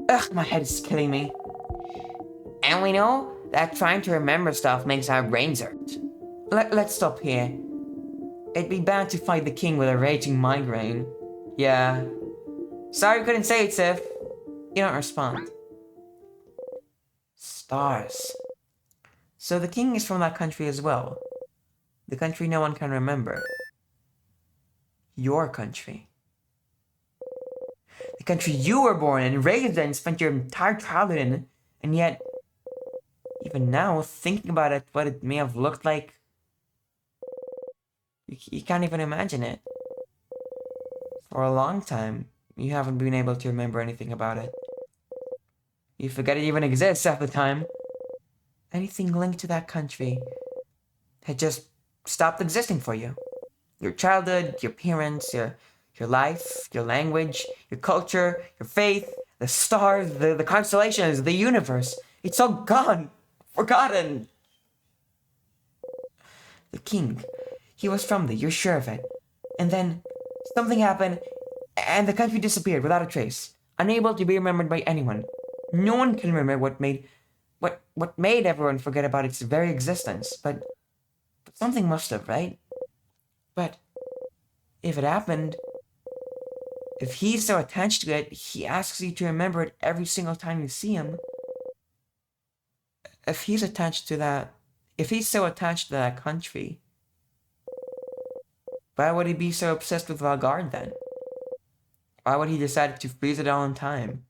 Speaker 1: Ugh, my head is killing me. And we know that trying to remember stuff makes our brains hurt. Let's stop here. It'd be bad to fight the king with a raging migraine. Yeah. Sorry we couldn't say it, Sif. You don't respond. Stars. So the king is from that country as well. The country no one can remember. Your country. The country you were born in, raised in, spent your entire childhood in, and yet, even now, thinking about it, what it may have looked like, you can't even imagine it. For a long time, you haven't been able to remember anything about it. You forget it even exists half the time. Anything linked to that country had just stopped existing for you. Your childhood, your parents, your life, your language, your culture, your faith, the stars, the constellations, the universe. It's all gone. Forgotten. The king, he was from there, you're sure of it. And then something happened and the country disappeared without a trace, unable to be remembered by anyone. No one can remember what made everyone forget about its very existence, but something must have, right? But if it happened, if he's so attached to it, he asks you to remember it every single time you see him. If he's so attached to that country, why would he be so obsessed with Valgard then? Why would he decide to freeze it all in time?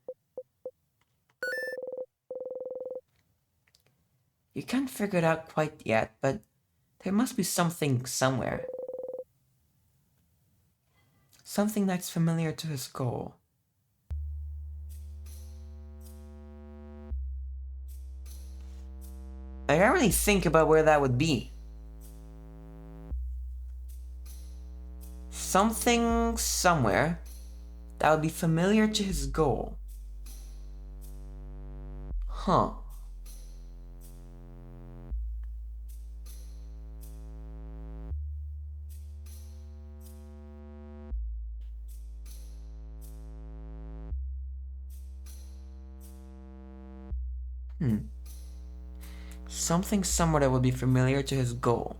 Speaker 1: You can't figure it out quite yet, but there must be something somewhere. Something that's familiar to his goal. I can't really think about where that would be. Something somewhere that would be familiar to his goal. Huh. Something somewhere that will be familiar to his goal.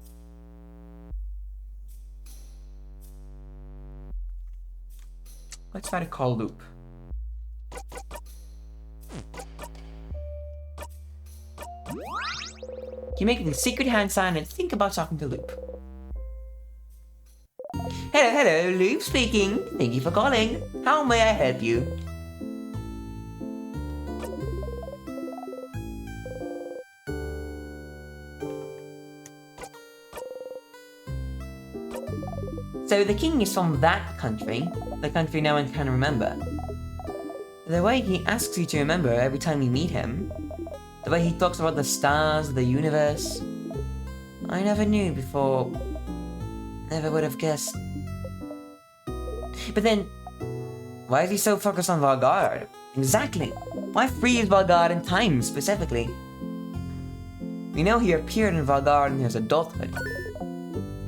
Speaker 1: Let's try to call Loop. You make the secret hand sign and think about talking to Loop. Hello, Loop speaking. Thank you for calling. How may I help you? So the king is from that country, the country no one can remember. The way he asks you to remember every time you meet him, the way he talks about the stars, the universe, I never knew before, never would have guessed. But then, why is he so focused on Valgard? Exactly. Why freeze Valgard in time specifically? We know he appeared in Valgard in his adulthood,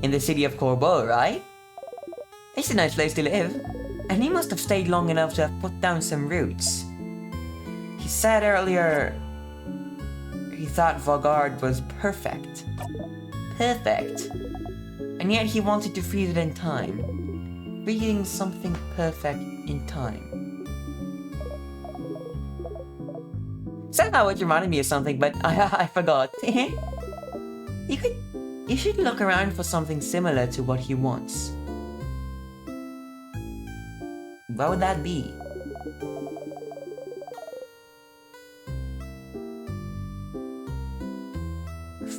Speaker 1: in the city of Corbeau, right? It's a nice place to live, and he must have stayed long enough to have put down some roots. He said earlier he thought Valgard was perfect. Perfect. And yet he wanted to freeze it in time. Freezing something perfect in time. Somehow it reminded me of something, but I forgot. You should look around for something similar to what he wants. What would that be?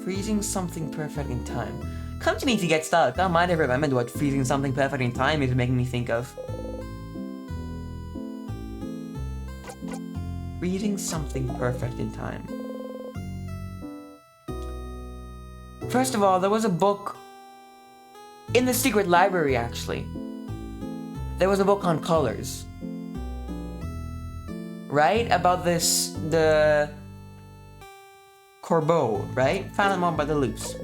Speaker 1: Freezing something perfect in time. Come to me if you get stuck. I might have remembered what freezing something perfect in time is making me think of. Freezing something perfect in time. First of all, there was a book in the secret library, actually. There was a book on colors. Right? About the Corbeau, right? Found them all by the loops.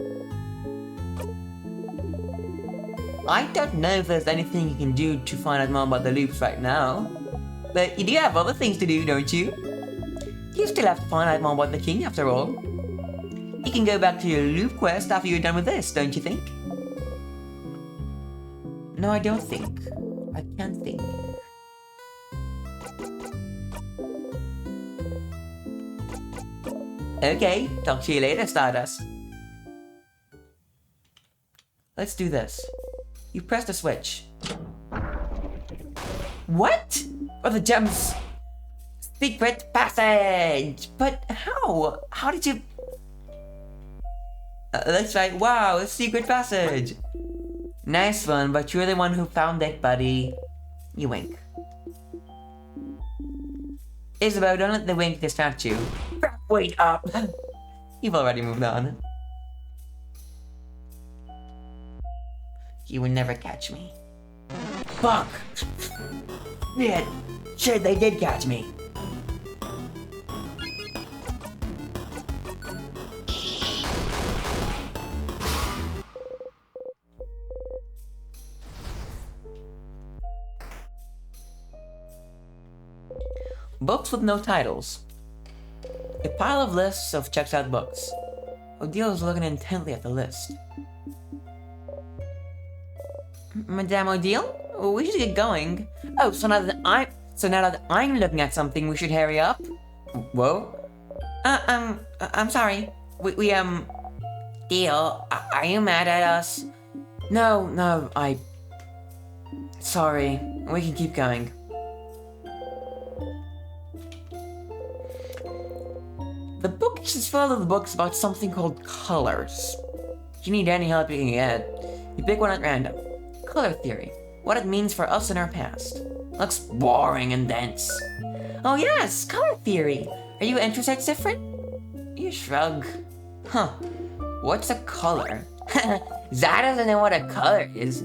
Speaker 1: I don't know if there's anything you can do to find out more about the loops right now. But you do have other things to do, don't you? You still have to find out more about the king after all. You can go back to your loop quest after you're done with this, don't you think? No, I don't think. I can't think. Okay, talk to you later, Stardust. Let's do this. You press the switch. What? Oh, the gem's secret passage! But how? How did you... That's right, wow, a secret passage! Nice one, but you're the one who found it, buddy. You wink. Isabel, don't let the wink distract you. Wait up! You've already moved on. You will never catch me. Fuck! Yeah, sure they did catch me. Books with no titles. A pile of lists of checked out books. Odile is looking intently at the list. Madame Odile, we should get going. Oh, so now that I'm looking at something, we should hurry up. Whoa. I'm sorry. We Deal, are you mad at us? No, Sorry, we can keep going. The book is full of the books about something called colors. If you need any help you can get, you pick one at random. Color theory. What it means for us in our past. Looks boring and dense. Oh yes, color theory. Are you interested, Siffrin? You shrug. Huh. What's a color? Zai doesn't know what a color is.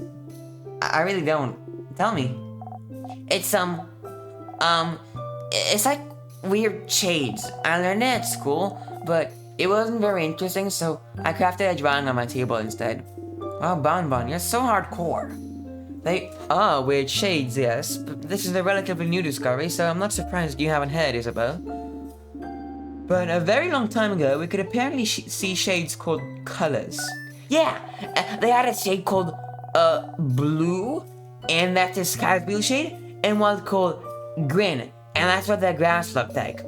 Speaker 1: I really don't. Tell me. It's it's like weird shades. I learned it at school, but it wasn't very interesting, so I crafted a drawing on my table instead. Wow, Bonbon, you're so hardcore. They are weird shades, yes, but this is a relatively new discovery, so I'm not surprised you haven't heard, Isabel. But a very long time ago, we could apparently see shades called colors. Yeah, they had a shade called blue, and that's a sky blue shade, and one called green, and that's what the grass looked like.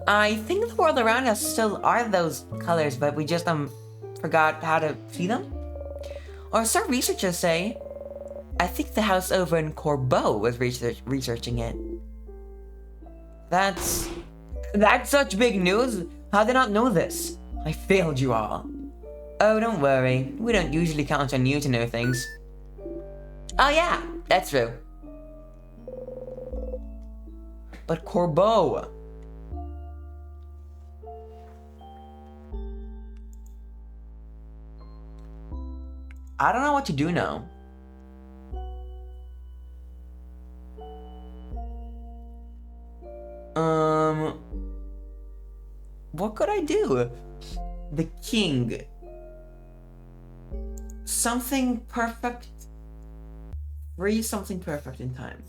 Speaker 1: I think the world around us still are those colors, but we just forgot how to see them. Or some researchers say, I think the house over in Corbeau was researching it. That's such big news. How did I not know this? I failed you all. Oh, don't worry. We don't usually count on you to know things. Oh yeah, that's true. But Corbeau. I don't know what to do now. What could I do? The king. Something perfect. Freeze something perfect in time.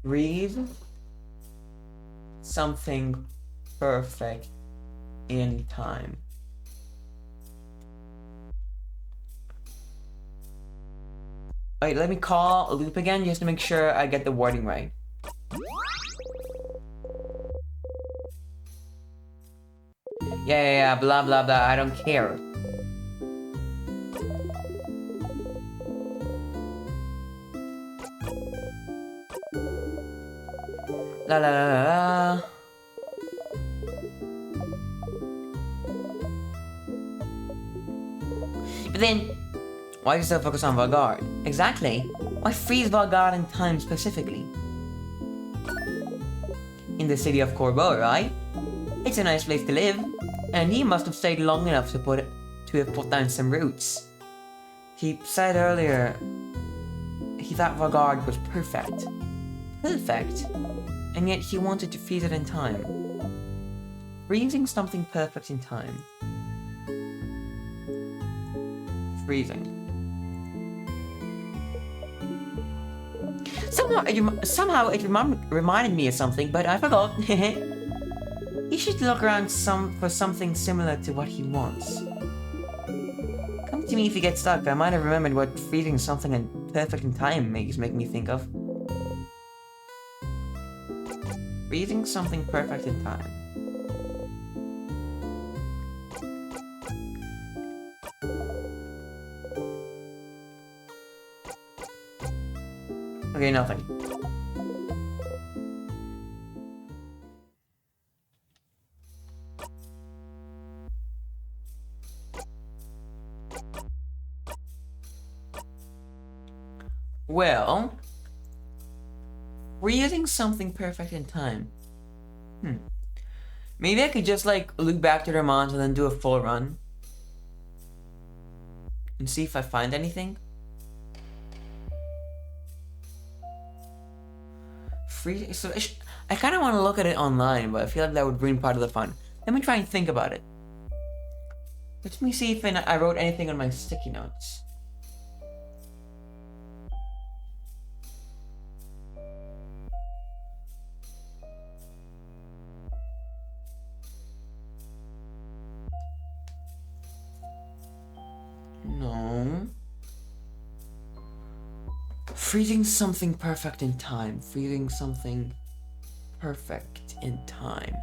Speaker 1: Freeze something perfect in time. Wait, let me call Loop again just to make sure I get the wording right. Yeah, blah blah blah, I don't care. La la la la la. But then, why you still focus on Valgard? Exactly. Why freeze Valgard in time specifically? In the city of Corbeau, right? It's a nice place to live, and he must have stayed long enough to have put down some roots. He said earlier he thought Valgard was perfect. Perfect? And yet he wanted to freeze it in time. Freezing something perfect in time. Freezing. Somehow it reminded me of something, but I forgot. He should look around for something similar to what he wants. Come to me if you get stuck. I might have remembered what freezing something perfect in time make me think of. Freezing something perfect in time. Okay, nothing. Well, freezing something perfect in time. Maybe I could just like look back to their mons and then do a full run and see if I find anything. So I kind of want to look at it online, but I feel like that would ruin part of the fun. Let me try and think about it. Let me see if I wrote anything on my sticky notes. No. Freezing something perfect in time. Freezing something perfect in time.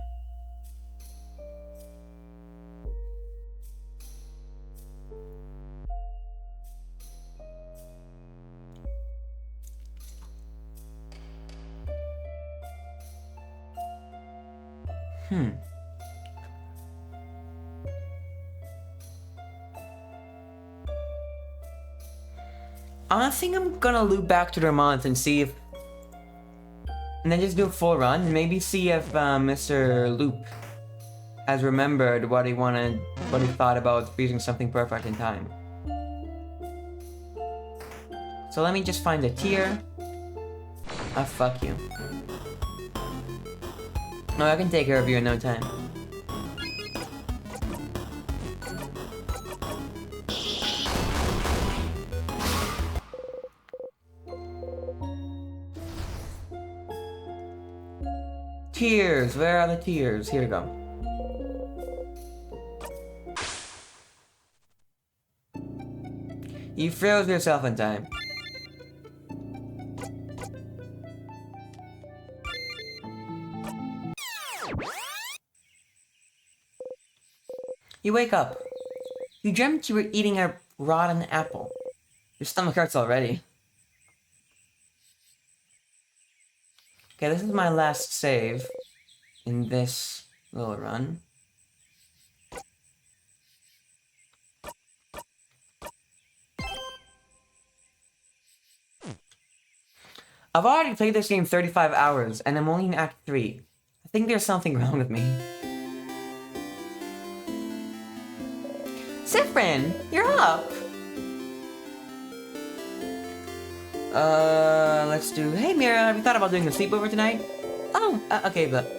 Speaker 1: I think I'm gonna loop back to their month and see if... And then just do a full run and maybe see if Mr. Loop has remembered what he thought about freezing something perfect in time. So let me just find a tier. Ah, fuck you. No, I can take care of you in no time. tears. Where are the tears? Here we go. You froze yourself in time. You wake up. You dreamt you were eating a rotten apple. Your stomach hurts already. Okay, this is my last save in this little run. I've already played this game 35 hours, and I'm only in Act 3. I think there's something wrong with me. Sifrin, you're up! Let's do... Hey Mira, have you thought about doing a sleepover tonight? Oh, okay, but...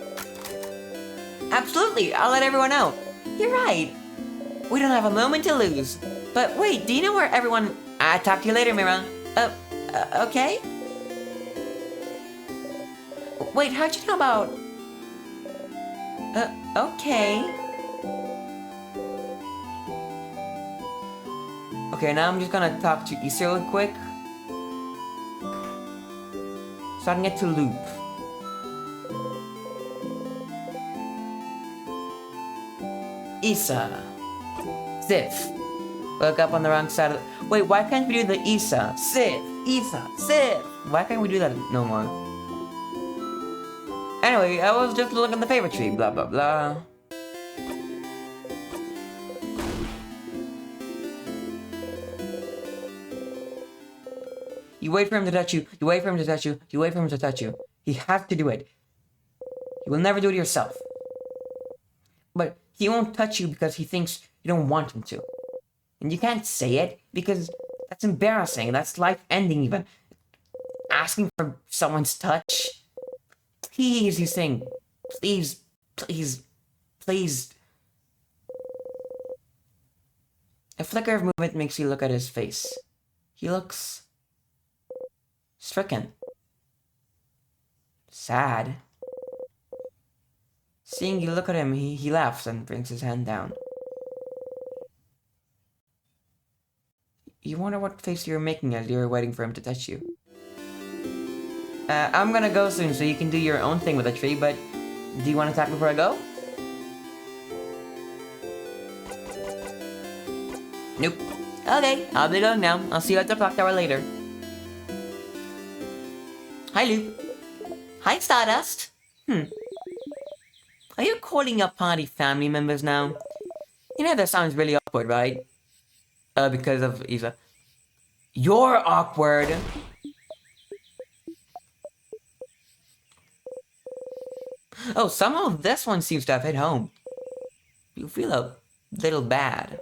Speaker 1: Absolutely, I'll let everyone know. You're right. We don't have a moment to lose. But wait, do you know where everyone... I'll talk to you later, Mira. Okay? Wait, how'd you know about... okay. Okay, now I'm just gonna talk to Issa real quick. So I can get to loop. Issa. Sif. Woke up on the wrong side of the... Wait, why can't we do the Issa? Sif. Issa. Sif. Why can't we do that no more? Anyway, I was just looking at the favorite tree. Blah, blah, blah. You wait for him to touch you. You wait for him to touch you. You wait for him to touch you. He has to do it. You will never do it yourself. But he won't touch you because he thinks you don't want him to. And you can't say it because that's embarrassing. That's life-ending even. Asking for someone's touch. Please, he's saying. Please, please, please. A flicker of movement makes you look at his face. He looks... stricken. Sad. Seeing you look at him, he laughs and brings his hand down. You wonder what face you were making as you were waiting for him to touch you. I'm gonna go soon, so you can do your own thing with the tree, but do you want to talk before I go? Nope. Okay, I'll be going now. I'll see you at the clock tower later. Hi, Loop. Hi, Stardust. Are you calling up party family members now? You know that sounds really awkward, right? Because of Issa. You're awkward! Oh, somehow this one seems to have hit home. You feel a little bad.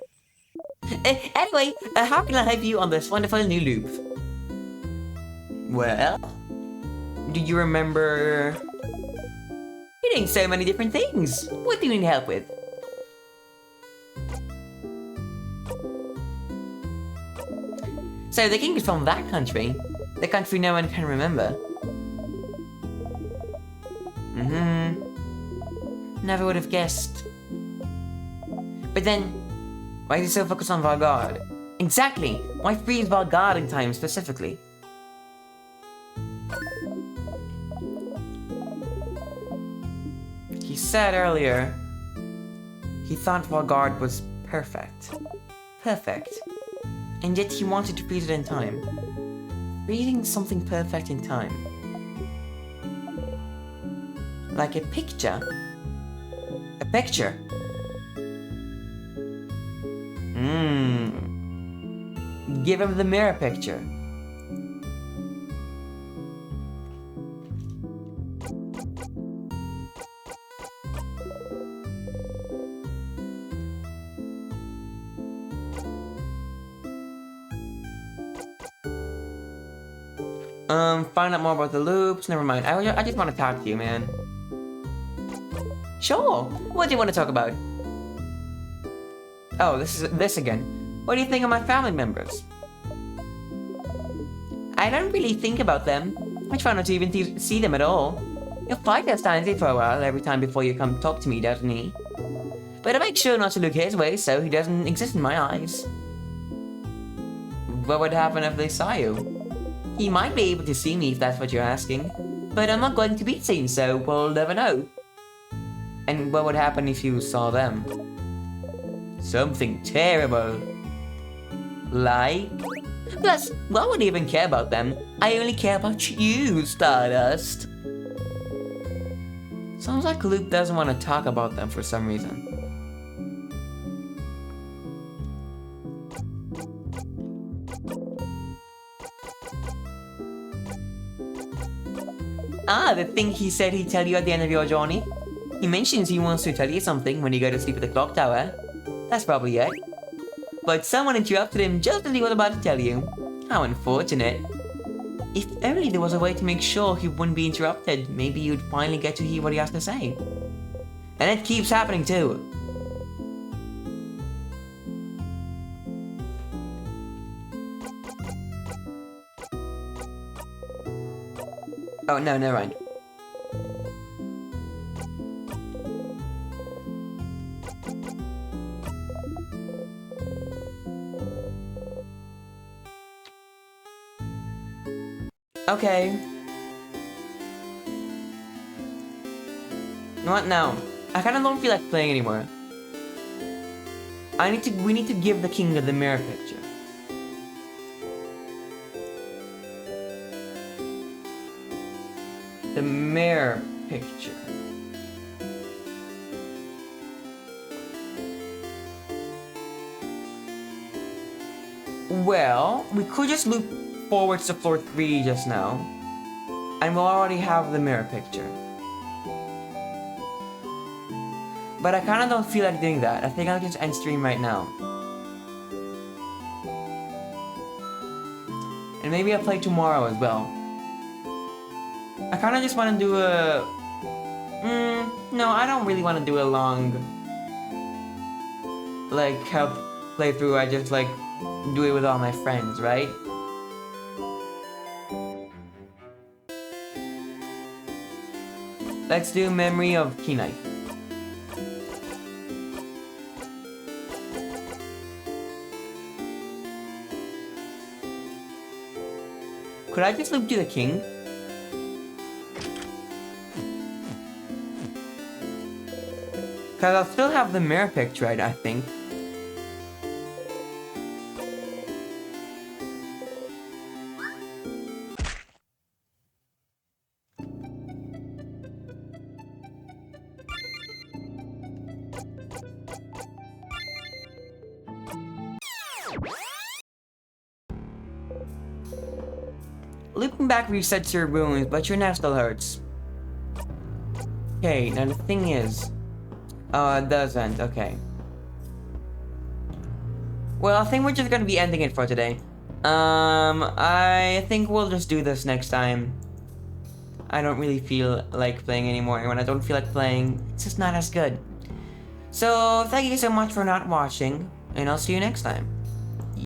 Speaker 1: Anyway, how can I help you on this wonderful new loop? Well... do you remember... You're doing so many different things. What do you need help with? So the king is from that country. The country no one can remember. Never would have guessed. But then, why is he so focused on Valgard? Exactly! Why freeze Valgard in time specifically? He said earlier, he thought Valgard was perfect. Perfect. And yet he wanted to freeze it in time. Freezing something perfect in time. Like a picture. A picture. Give him the mirror picture. Find out more about the loops. Never mind. I just want to talk to you, man. Sure. What do you want to talk about? Oh, this again. What do you think of my family members? I don't really think about them. I try not to even see them at all. Your fighter stands in for a while every time before you come talk to me, doesn't he? But I make sure not to look his way so he doesn't exist in my eyes. What would happen if they saw you? He might be able to see me if that's what you're asking. But I'm not going to be seen, so we'll never know. And what would happen if you saw them? Something terrible. Like? Plus, I wouldn't even care about them. I only care about you, Stardust. Sounds like Luke doesn't want to talk about them for some reason. Ah, the thing he said he'd tell you at the end of your journey? He mentions he wants to tell you something when you go to sleep at the clock tower. That's probably it. But someone interrupted him just as he was about to tell you. How unfortunate. If only there was a way to make sure he wouldn't be interrupted, maybe you'd finally get to hear what he has to say. And it keeps happening too. Oh no, never mind. Okay. What now? I kinda don't feel like playing anymore. We need to give the king the mirror picture. The mirror picture. Well, we could just loop forwards to floor 3 just now. And we'll already have the mirror picture. But I kinda don't feel like doing that. I think I'll just end stream right now. And maybe I'll play tomorrow as well. I kinda just wanna do a... no, I don't really wanna do a long... like, help playthrough. I just, like, do it with all my friends, right? Let's do Memory of Key Knife. Could I just loop to the king? Cause I'll still have the mirror picture, I think. Looping back resets your wounds, but your neck still hurts. Okay, now the thing is... oh, it doesn't, okay. Well, I think we're just gonna be ending it for today. I think we'll just do this next time. I don't really feel like playing anymore, and when I don't feel like playing, it's just not as good. So, thank you so much for not watching, and I'll see you next time.